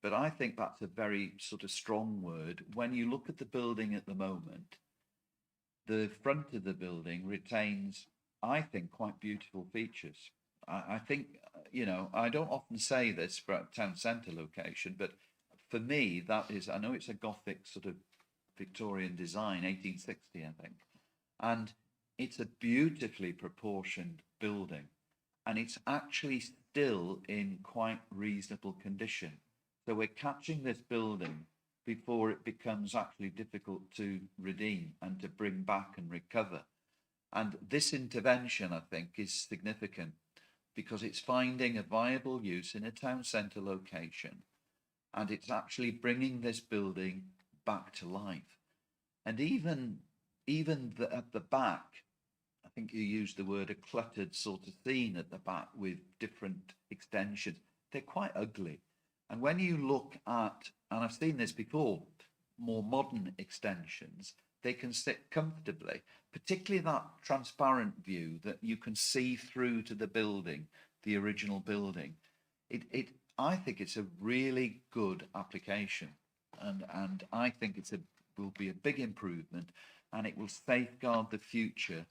But I think that's a very sort of strong word. When you look at the building at the moment, the front of the building retains, I think, quite beautiful features. I think, you know, I don't often say this for a town centre location, but for me, that is, I know it's a Gothic sort of Victorian design, 1860, I think. And it's a beautifully proportioned building, and it's actually still in quite reasonable condition. So we're catching this building before it becomes actually difficult to redeem and to bring back and recover. And this intervention, I think, is significant because it's finding a viable use in a town centre location, and it's actually bringing this building back to life. And even at the back, I think you used the word a cluttered sort of scene at the back with different extensions. They're quite ugly. And when you look at, and I've seen this before, more modern extensions, they can sit comfortably, particularly that transparent view that you can see through to the building, the original building. I think it's a really good application, and I think will be a big improvement, and it will safeguard the future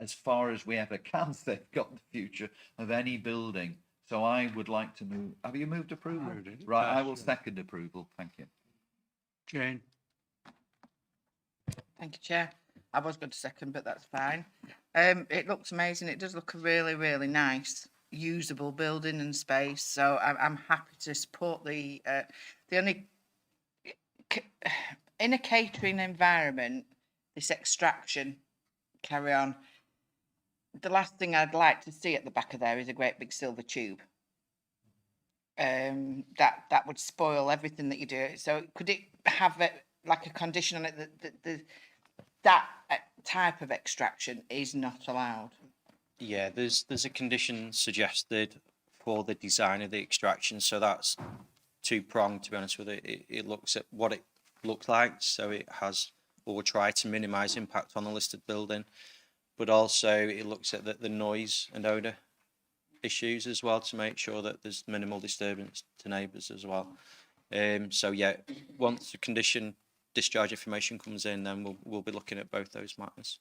as far as we ever can safeguard the future of any building. So I would like to move. Have you moved approval? Moved it. Right, I Passed, will yeah. second approval. Thank you. Jane, Thank you, Chair. I was going to second, but that's fine. It looks amazing. It does look a really, really nice, usable building and space. So I'm happy to support the only in a catering environment, this extraction carry on. The last thing I'd like to see at the back of there is a great big silver tube. That would spoil everything that you do. So could it have like a condition on it that type of extraction is not allowed? Yeah, there's a condition suggested for the design of the extraction, so that's two-pronged, to be honest with it. It looks at what it looked like, so it has, or try to minimise impact on the listed building, but also it looks at the noise and odour issues as well, to make sure that there's minimal disturbance to neighbours as well. So yeah, once the condition discharge information comes in, then we'll be looking at both those matters.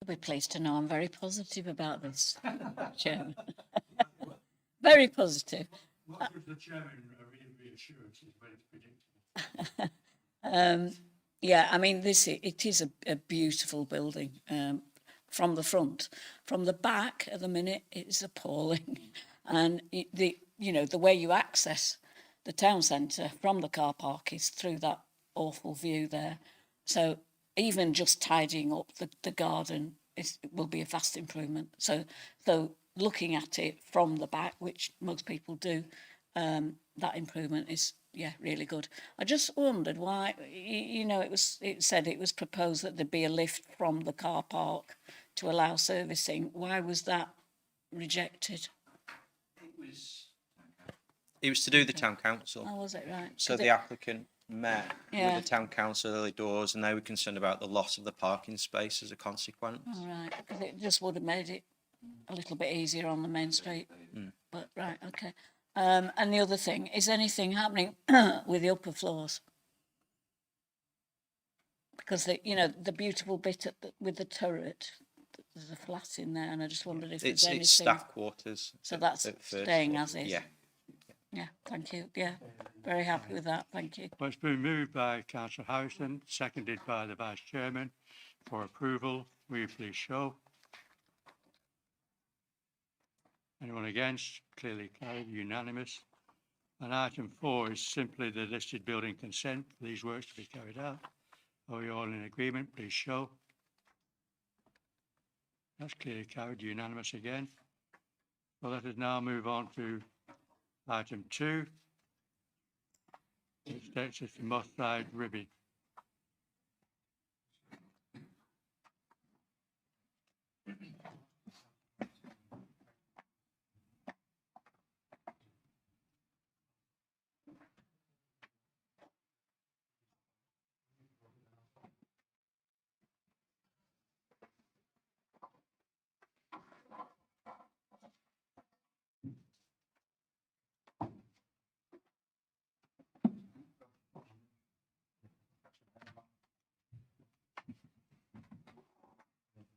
You'll be pleased to know I'm very positive about this, Chairman. Very positive. what was the chairman reassured he's very predictable? Yeah, I mean, it is a beautiful building from the front. From the back, at the minute, it's appalling. And the way you access the town centre from the car park is through that awful view there. So even just tidying up the garden will be a vast improvement. So looking at it from the back, which most people do, that improvement is, yeah, really good. I just wondered why, it said it was proposed that there be a lift from the car park to allow servicing. Why was that rejected? It was to do with the town council. Oh, was it right? So 'Cause the applicant met Yeah. with the town council early doors, and they were concerned about the loss of the parking space as a consequence. All right, because it just would have made it a little bit easier on the main street. But right, okay. And the other thing, is anything happening with the upper floors? Because the beautiful bit with the turret, there's a flat in there, and I just wondered if there's anything. It's staff quarters. So at- that's at first staying floor. as is? Yeah. Yeah, thank you. Yeah, very happy with that. Thank you. Well, it's been moved by Councillor Howson, seconded by the Vice Chairman for approval. Will you please show? Anyone against? Clearly carried, unanimous. And item 4 is simply the listed building consent for these works to be carried out. Are you all in agreement? Please show. That's clearly carried, unanimous again. Well, let us now move on to item 2, which takes us to Moss Side Ribby.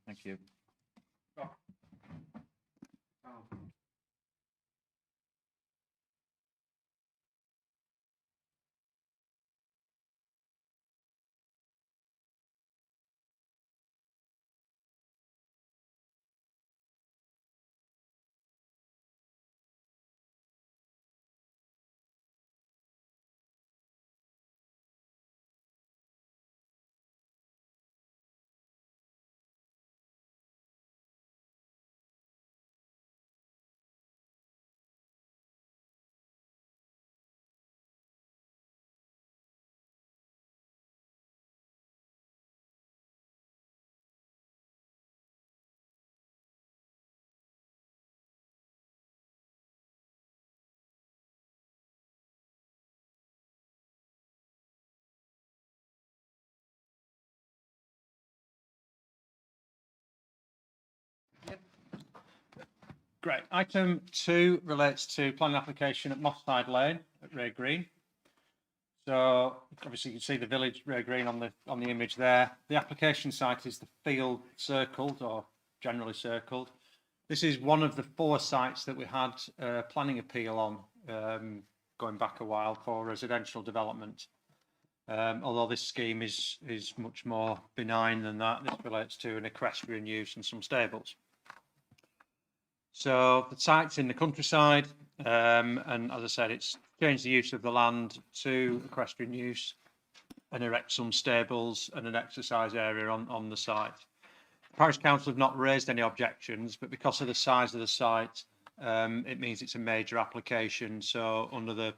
Thank you. Great. Item 2 relates to planning application at Moss Side Lane at Ray Green. So obviously you can see the village Ray Green on the image there. The application site is the field circled or generally circled. This is one of the 4 sites that we had planning appeal on going back a while for residential development. Although this scheme is much more benign than that. This relates to an equestrian use and some stables. So the site's in the countryside, and as I said, it's changed the use of the land to equestrian use and erect some stables and an exercise area on the site. The Parish Council have not raised any objections, but because of the size of the site, it means it's a major application. So under the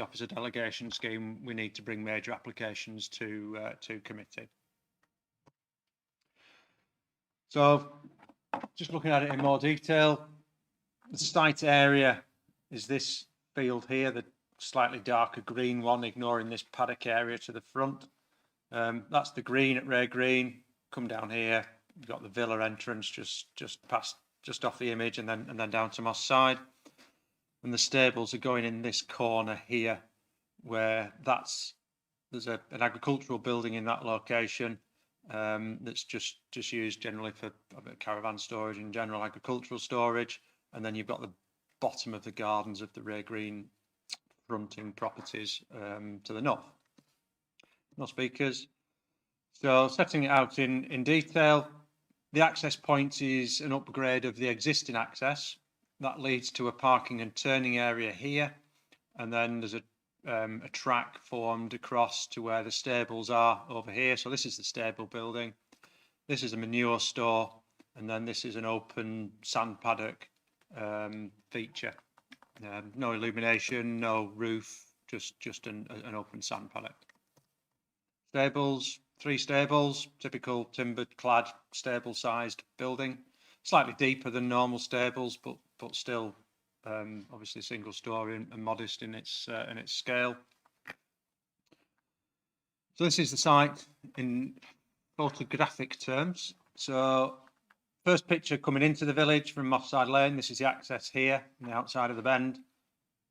Officer Delegation Scheme, we need to bring major applications to committee. So just looking at it in more detail, the site area is this field here, the slightly darker green one, ignoring this paddock area to the front. That's the green at Ray Green. Come down here, you've got the villa entrance just off the image, and then down to Moss Side. And the stables are going in this corner here, where there's an agricultural building in that location that's just used generally for caravan storage and general agricultural storage. And then you've got the bottom of the gardens of the Ray Green fronting properties to the north. No speakers. So setting it out in detail, the access point is an upgrade of the existing access. That leads to a parking and turning area here. And then there's a track formed across to where the stables are over here. So this is the stable building. This is a manure store. And then this is an open sand paddock feature. No illumination, no roof, just an open sand paddock. Stables, 3 stables, typical timbered clad stable sized building, slightly deeper than normal stables, but still obviously single story and modest in its scale. So this is the site in photographic terms. So first picture coming into the village from Moss Side Lane. This is the access here on the outside of the bend.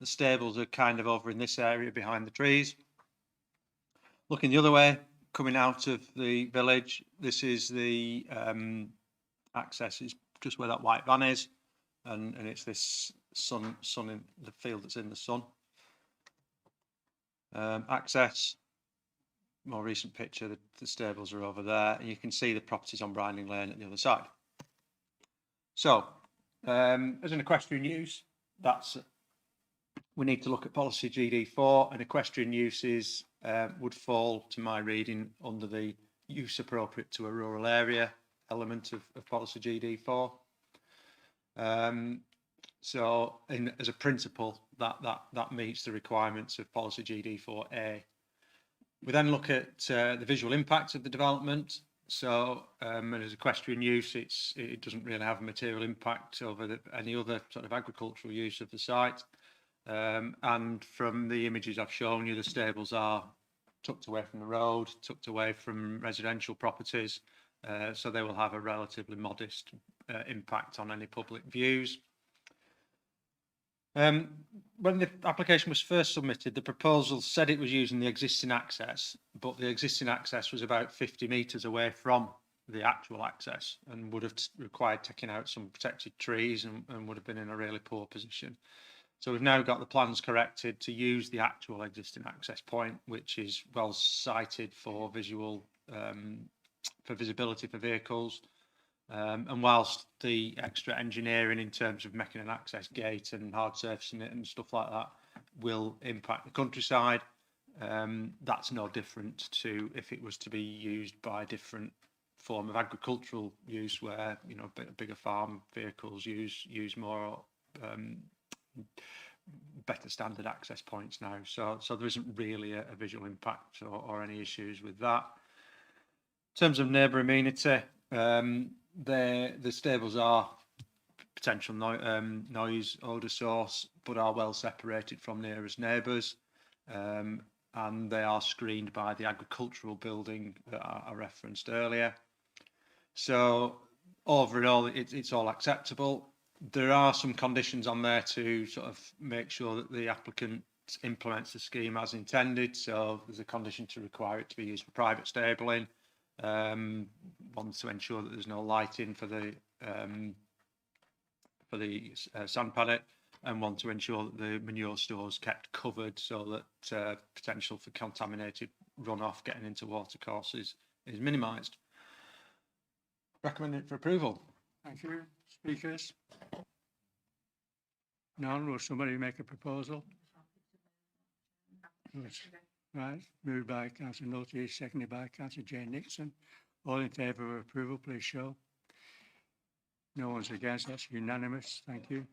The stables are kind of over in this area behind the trees. Looking the other way, coming out of the village, this is the access, is just where that white van is, and it's this sun in the field that's in the sun. Access, more recent picture, the stables are over there, and you can see the properties on Brinding Lane at the other side. So, as an equestrian use, we need to look at policy GD4, and equestrian uses would fall, to my reading, under the use appropriate to a rural area element of policy GD4. So, as a principle, that meets the requirements of policy GD4A. We then look at the visual impact of the development. So, as equestrian use, it doesn't really have a material impact over any other sort of agricultural use of the site. And from the images I've shown you, the stables are tucked away from the road, tucked away from residential properties, so they will have a relatively modest impact on any public views. When the application was first submitted, the proposal said it was using the existing access, but the existing access was about 50 metres away from the actual access and would have required taking out some protected trees and would have been in a really poor position. So we've now got the plans corrected to use the actual existing access point, which is well sited for visibility for vehicles. And whilst the extra engineering in terms of making an access gate and hard surfacing it and stuff like that will impact the countryside, that's no different to if it was to be used by a different form of agricultural use, where bigger farm vehicles use more better standard access points now. So there isn't really a visual impact or any issues with that. In terms of neighbour amenity, the stables are potential noise odour source, but are well separated from nearest neighbours, and they are screened by the agricultural building that I referenced earlier. So overall, it's all acceptable. There are some conditions on there to sort of make sure that the applicant implements the scheme as intended. So there's a condition to require it to be used for private stabling. One to ensure that there's no lighting for the sand paddock, and one to ensure that the manure store is kept covered so that potential for contaminated runoff getting into watercourses is minimised. Recommended for approval. Thank you. Speakers? None. Will somebody make a proposal? Yes. Right. Moved by councillor Notty, seconded by councillor Jane Nixon. All in favour of approval, please show. No one's against. That's unanimous. Thank you.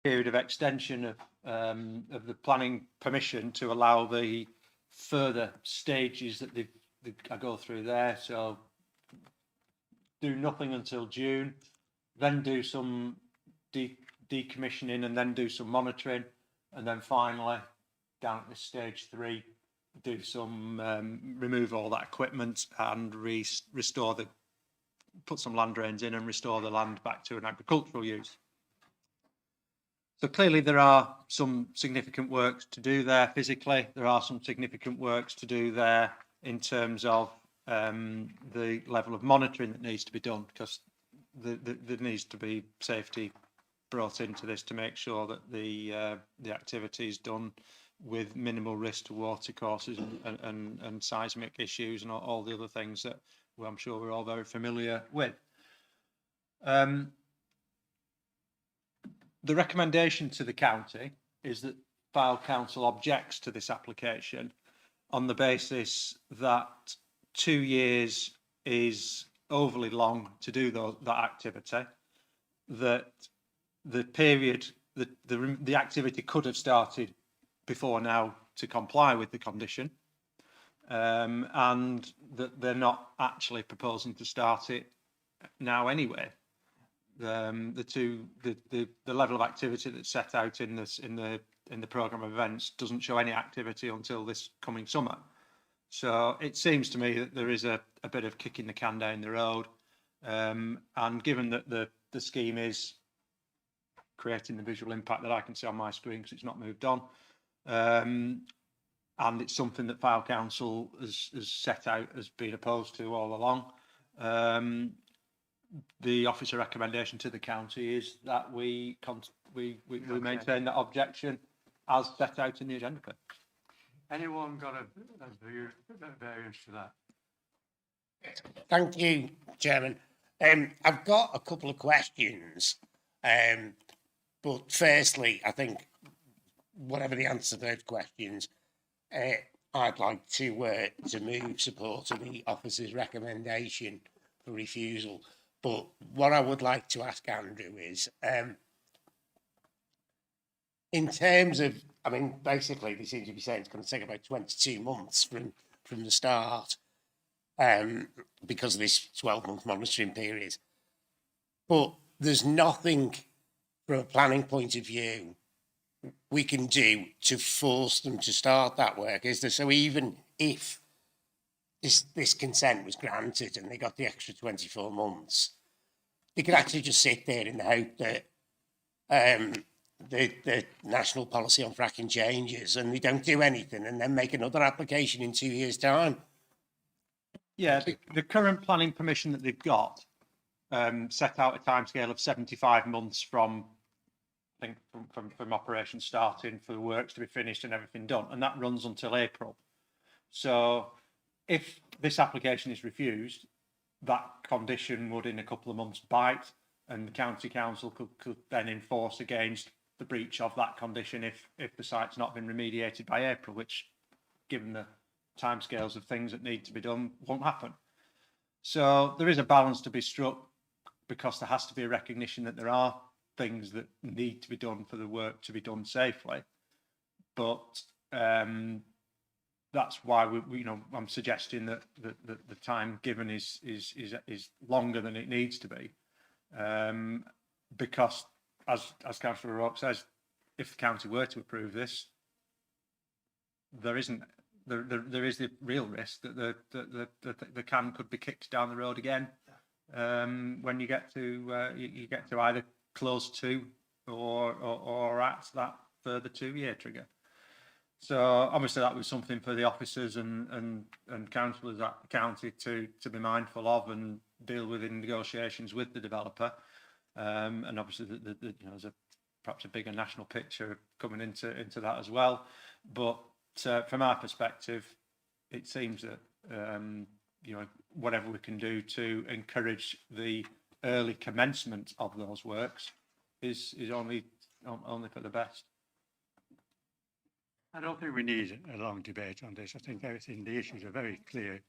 Period of extension of the planning permission to allow the further stages that I go through there. So do nothing until June, then do some decommissioning and then do some monitoring, and then finally down at this stage 3 do some remove all that equipment and put some land drains in and restore the land back to an agricultural use. So clearly there are some significant works to do there physically. There are some significant works to do there in terms of the level of monitoring that needs to be done, because there needs to be safety brought into this to make sure that the activity is done with minimal risk to watercourses and seismic issues and all the other things that I'm sure we're all very familiar with. The recommendation to the county is that Fylde Council objects to this application on the basis that 2 years is overly long to do that activity, that the period, the activity could have started before now to comply with the condition, and that they're not actually proposing to start it now anyway. The level of activity that's set out in the programme of events doesn't show any activity until this coming summer. So it seems to me that there is a bit of kicking the can down the road, and given that the scheme is creating the visual impact that I can see on my screen because it's not moved on, and it's something that Fylde Council has set out as being opposed to all along. The officer recommendation to the county is that we maintain that objection as set out in the agenda. Anyone got a view, a variance to that? Thank you, Chairman. I've got a couple of questions, but firstly, I think whatever the answer to those questions, I'd like to move support of the officer's recommendation for refusal. But what I would like to ask Andrew is, in terms of, I mean, basically they seem to be saying it's going to take about 22 months from the start, because of this 12-month monitoring period. But there's nothing from a planning point of view we can do to force them to start that work, is there? So even if this consent was granted and they got the extra 24 months, they could actually just sit there in the hope that the national policy on fracking changes and they don't do anything, and then make another application in 2 years' time. Yeah, the current planning permission that they've got set out a timescale of 75 months from, I think, from operation starting for the works to be finished and everything done, and that runs until April. So if this application is refused, that condition would in a couple of months bite, and the county council could then enforce against the breach of that condition if the site's not been remediated by April, which, given the timescales of things that need to be done, won't happen. So there is a balance to be struck, because there has to be a recognition that there are things that need to be done for the work to be done safely. But that's why I'm suggesting that the time given is longer than it needs to be, because as Councillor O'Rourke says, if the county were to approve this, there is the real risk that the can could be kicked down the road again, when you get to either close to or at that further 2-year trigger. So obviously that was something for the officers and councillors at the county to be mindful of and deal with in negotiations with the developer. And obviously there's perhaps a bigger national picture coming into that as well. But from our perspective, it seems that whatever we can do to encourage the early commencement of those works is only for the best. I don't think we need a long debate on this. I think the issues are very clear.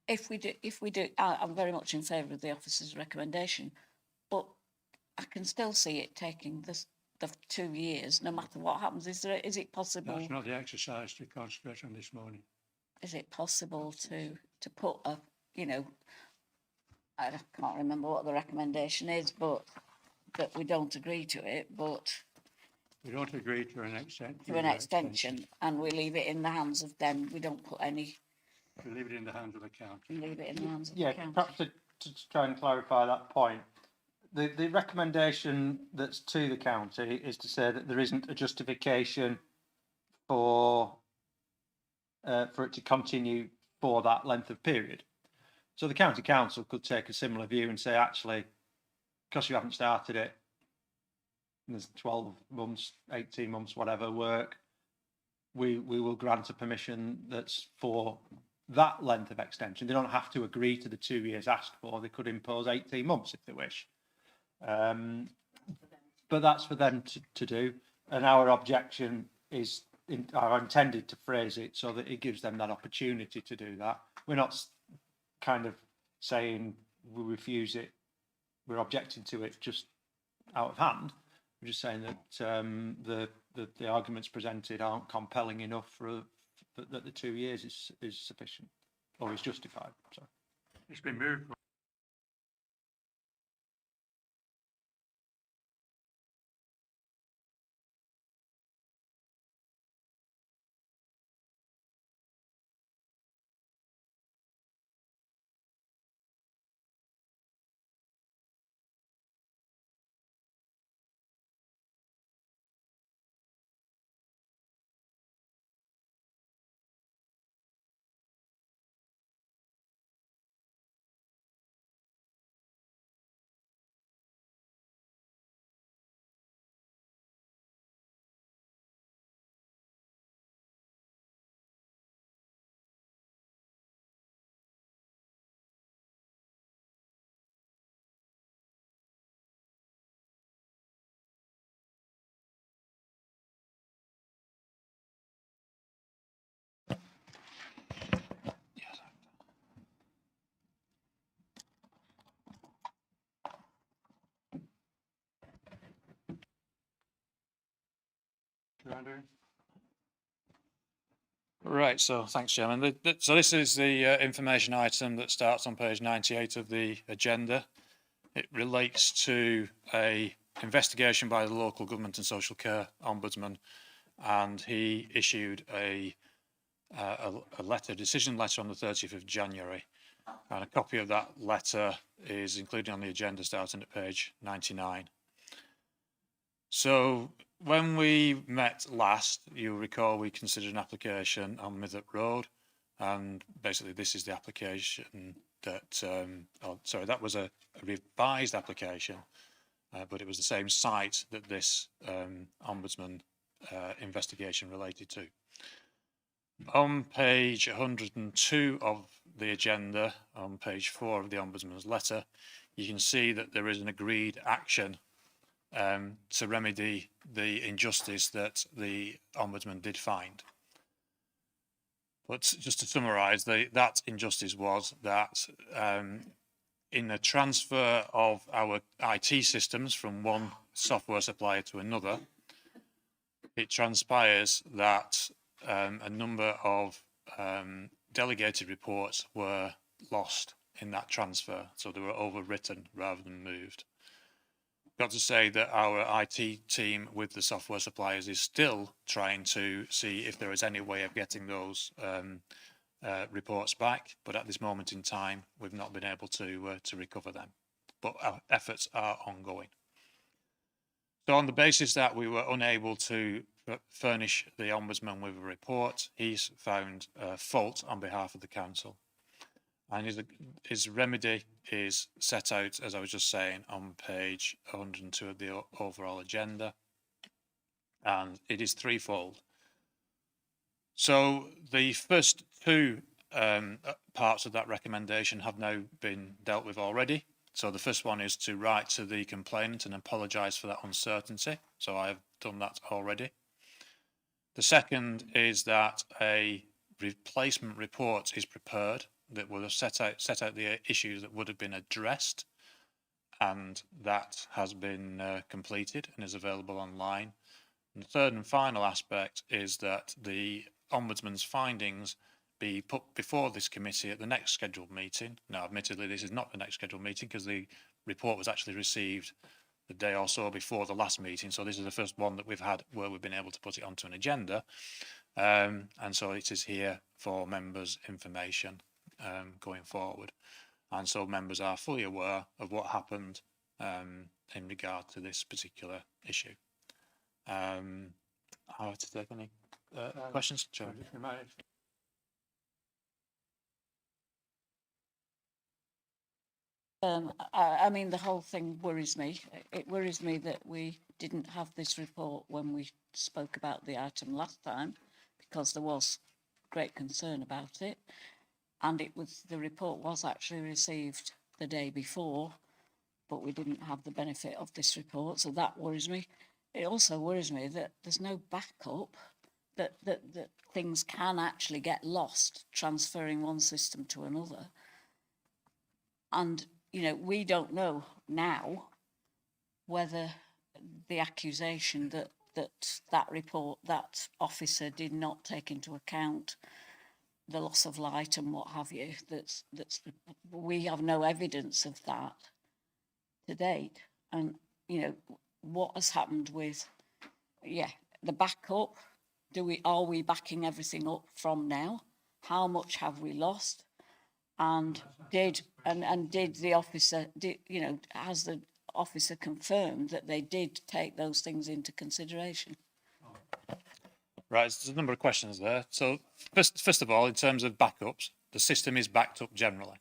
If we do, I'm very much in favour of the officer's recommendation, but I can still see it taking the 2 years, no matter what happens. Is it possible? That's not the exercise to concentrate on this morning. Is it possible to put a, I can't remember what the recommendation is, but that we don't agree to it, but We don't agree to an extent. to an extension, and we leave it in the hands of them. We don't put any, We leave it in the hands of the county. we leave it in the hands of Yeah, the county. perhaps to try and clarify that point. The recommendation that's to the county is to say that there isn't a justification for it to continue for that length of period. So the county council could take a similar view and say, actually, because you haven't started it, and there's 12 months, 18 months, whatever work, we will grant a permission that's for that length of extension. They don't have to agree to the 2 years asked for. They could impose 18 months if they wish. But that's for them to do. And our objection is, are intended to phrase it so that it gives them that opportunity to do that. We're not kind of saying we refuse it, we're objecting to it just out of hand. We're just saying that the arguments presented aren't compelling enough for that the 2 years is sufficient or is justified. So It's been moved. Right, so thanks, Chairman. So this is the information item that starts on page 98 of the agenda. It relates to a investigation by the Local Government and Social Care Ombudsman, and he issued a decision letter on the 30th of January. And a copy of that letter is included on the agenda starting at page 99. So when we met last, you'll recall we considered an application on Mithop Road, and basically this is the application that, that was a revised application, but it was the same site that this Ombudsman investigation related to. On page 102 of the agenda, on page 4 of the Ombudsman's letter, you can see that there is an agreed action to remedy the injustice that the Ombudsman did find. But just to summarise, that injustice was that in the transfer of our IT systems from one software supplier to another, it transpires that a number of delegated reports were lost in that transfer, so they were overwritten rather than moved. Got to say that our IT team with the software suppliers is still trying to see if there is any way of getting those reports back, but at this moment in time, we've not been able to recover them. But our efforts are ongoing. So on the basis that we were unable to furnish the Ombudsman with a report, he's found fault on behalf of the council. And his remedy is set out, as I was just saying, on page 102 of the overall agenda. And it is threefold. So the first two parts of that recommendation have now been dealt with already. So the first one is to write to the complainant and apologise for that uncertainty. So I have done that already. The second is that a replacement report is prepared that will have set out the issues that would have been addressed, and that has been completed and is available online. And the third and final aspect is that the Ombudsman's findings be put before this committee at the next scheduled meeting. Now, admittedly, this is not the next scheduled meeting because the report was actually received the day or so before the last meeting. So this is the first one that we've had where we've been able to put it onto an agenda. And so it is here for members' information going forward. And so members are fully aware of what happened in regard to this particular issue. I'll to take any questions, Chair. I mean, the whole thing worries me. It worries me that we didn't have this report when we spoke about the item last time, because there was great concern about it. And the report was actually received the day before, but we didn't have the benefit of this report, so that worries me. It also worries me that there's no backup, that things can actually get lost transferring one system to another. And, you know, we don't know now whether the accusation that report, that officer did not take into account the loss of light and what have you, we have no evidence of that to date. And, you know, what has happened with, the backup, are we backing everything up from now? How much have we lost? And did the officer, has the officer confirmed that they did take those things into consideration? Right, there's a number of questions there. So first of all, in terms of backups, the system is backed up generally.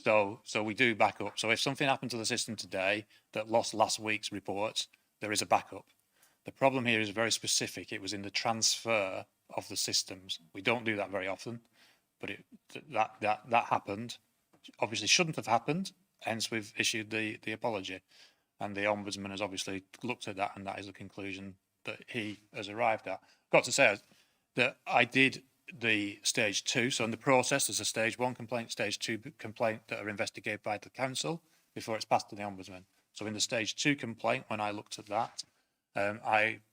So we do back up. So if something happened to the system today that lost last week's reports, there is a backup. The problem here is very specific. It was in the transfer of the systems. We don't do that very often, but that happened. Obviously shouldn't have happened. Hence we've issued the apology, and the Ombudsman has obviously looked at that, and that is the conclusion that he has arrived at. Got to say that I did the stage 2. So in the process, there's a stage 1 complaint, stage 2 complaint that are investigated by the council before it's passed to the Ombudsman. So in the stage 2 complaint, when I looked at that,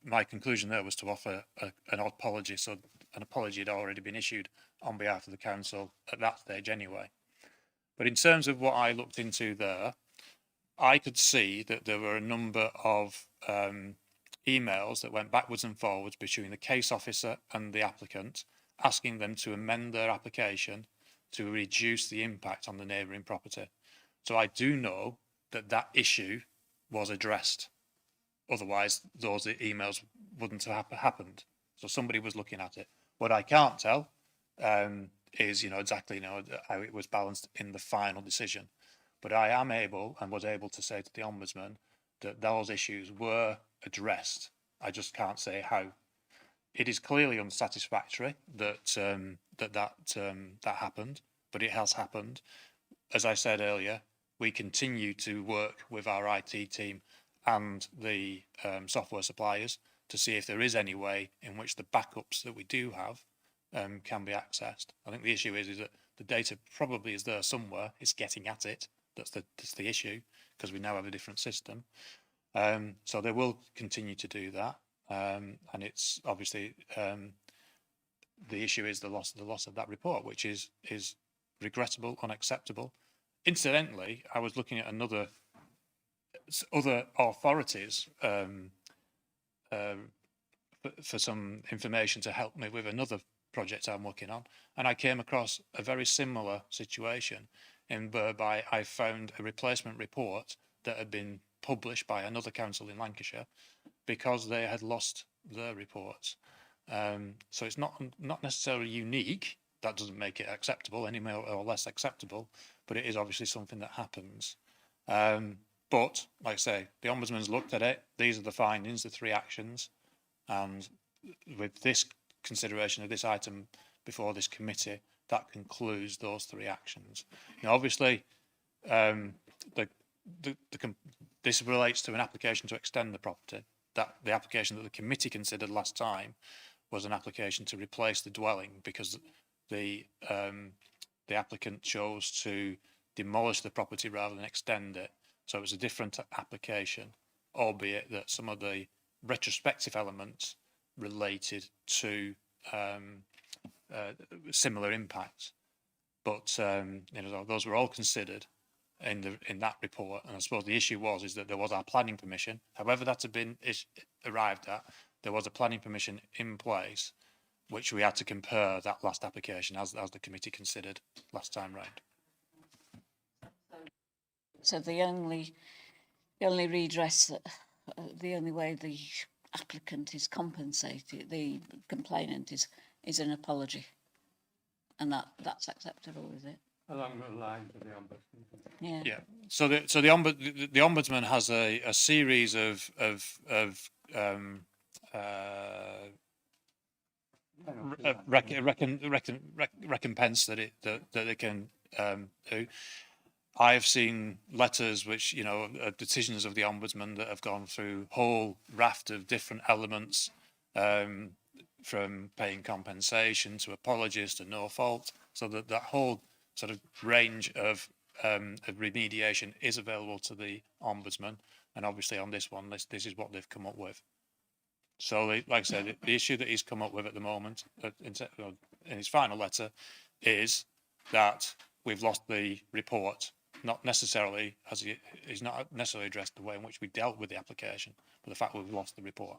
my conclusion there was to offer an apology. So an apology had already been issued on behalf of the council at that stage anyway. But in terms of what I looked into there, I could see that there were a number of emails that went backwards and forwards between the case officer and the applicant, asking them to amend their application to reduce the impact on the neighbouring property. So I do know that issue was addressed. Otherwise, those emails wouldn't have happened. So somebody was looking at it. What I can't tell is, exactly, how it was balanced in the final decision. But I am able and was able to say to the Ombudsman that those issues were addressed. I just can't say how. It is clearly unsatisfactory that that happened, but it has happened. As I said earlier, we continue to work with our IT team and the software suppliers to see if there is any way in which the backups that we do have can be accessed. I think the issue is that the data probably is there somewhere. It's getting at it. That's the issue, because we now have a different system. So they will continue to do that, and it's obviously the issue is the loss of that report, which is regrettable, unacceptable. Incidentally, I was looking at other authorities for some information to help me with another project I'm working on, and I came across a very similar situation whereby I found a replacement report that had been published by another council in Lancashire because they had lost their reports. So it's not necessarily unique. That doesn't make it acceptable, any more or less acceptable, but it is obviously something that happens. But like I say, the Ombudsman's looked at it. These are the findings, the 3 actions, and with this consideration of this item before this committee, that concludes those 3 actions. Obviously, this relates to an application to extend the property. That the application that the committee considered last time was an application to replace the dwelling because the applicant chose to demolish the property rather than extend it. So it was a different application, albeit that some of the retrospective elements related to similar impacts. But those were all considered in that report, and I suppose the issue is that there was our planning permission. However that had been arrived at, there was a planning permission in place, which we had to compare that last application as the committee considered last time round. So the only redress, the only way the applicant is compensated, the complainant is an apology, and that's acceptable, is it? Along the lines of the Ombudsman. Yeah. So the Ombudsman has a series of recompense that they can do. I have seen letters which, you know, decisions of the ombudsman that have gone through whole raft of different elements, from paying compensation to apologies to no fault. So that whole sort of range of remediation is available to the ombudsman. And obviously on this one, this is what they've come up with. So like I said, the issue that he's come up with at the moment, in his final letter, is that we've lost the report. Not necessarily, he's not necessarily addressed the way in which we dealt with the application, but the fact we've lost the report.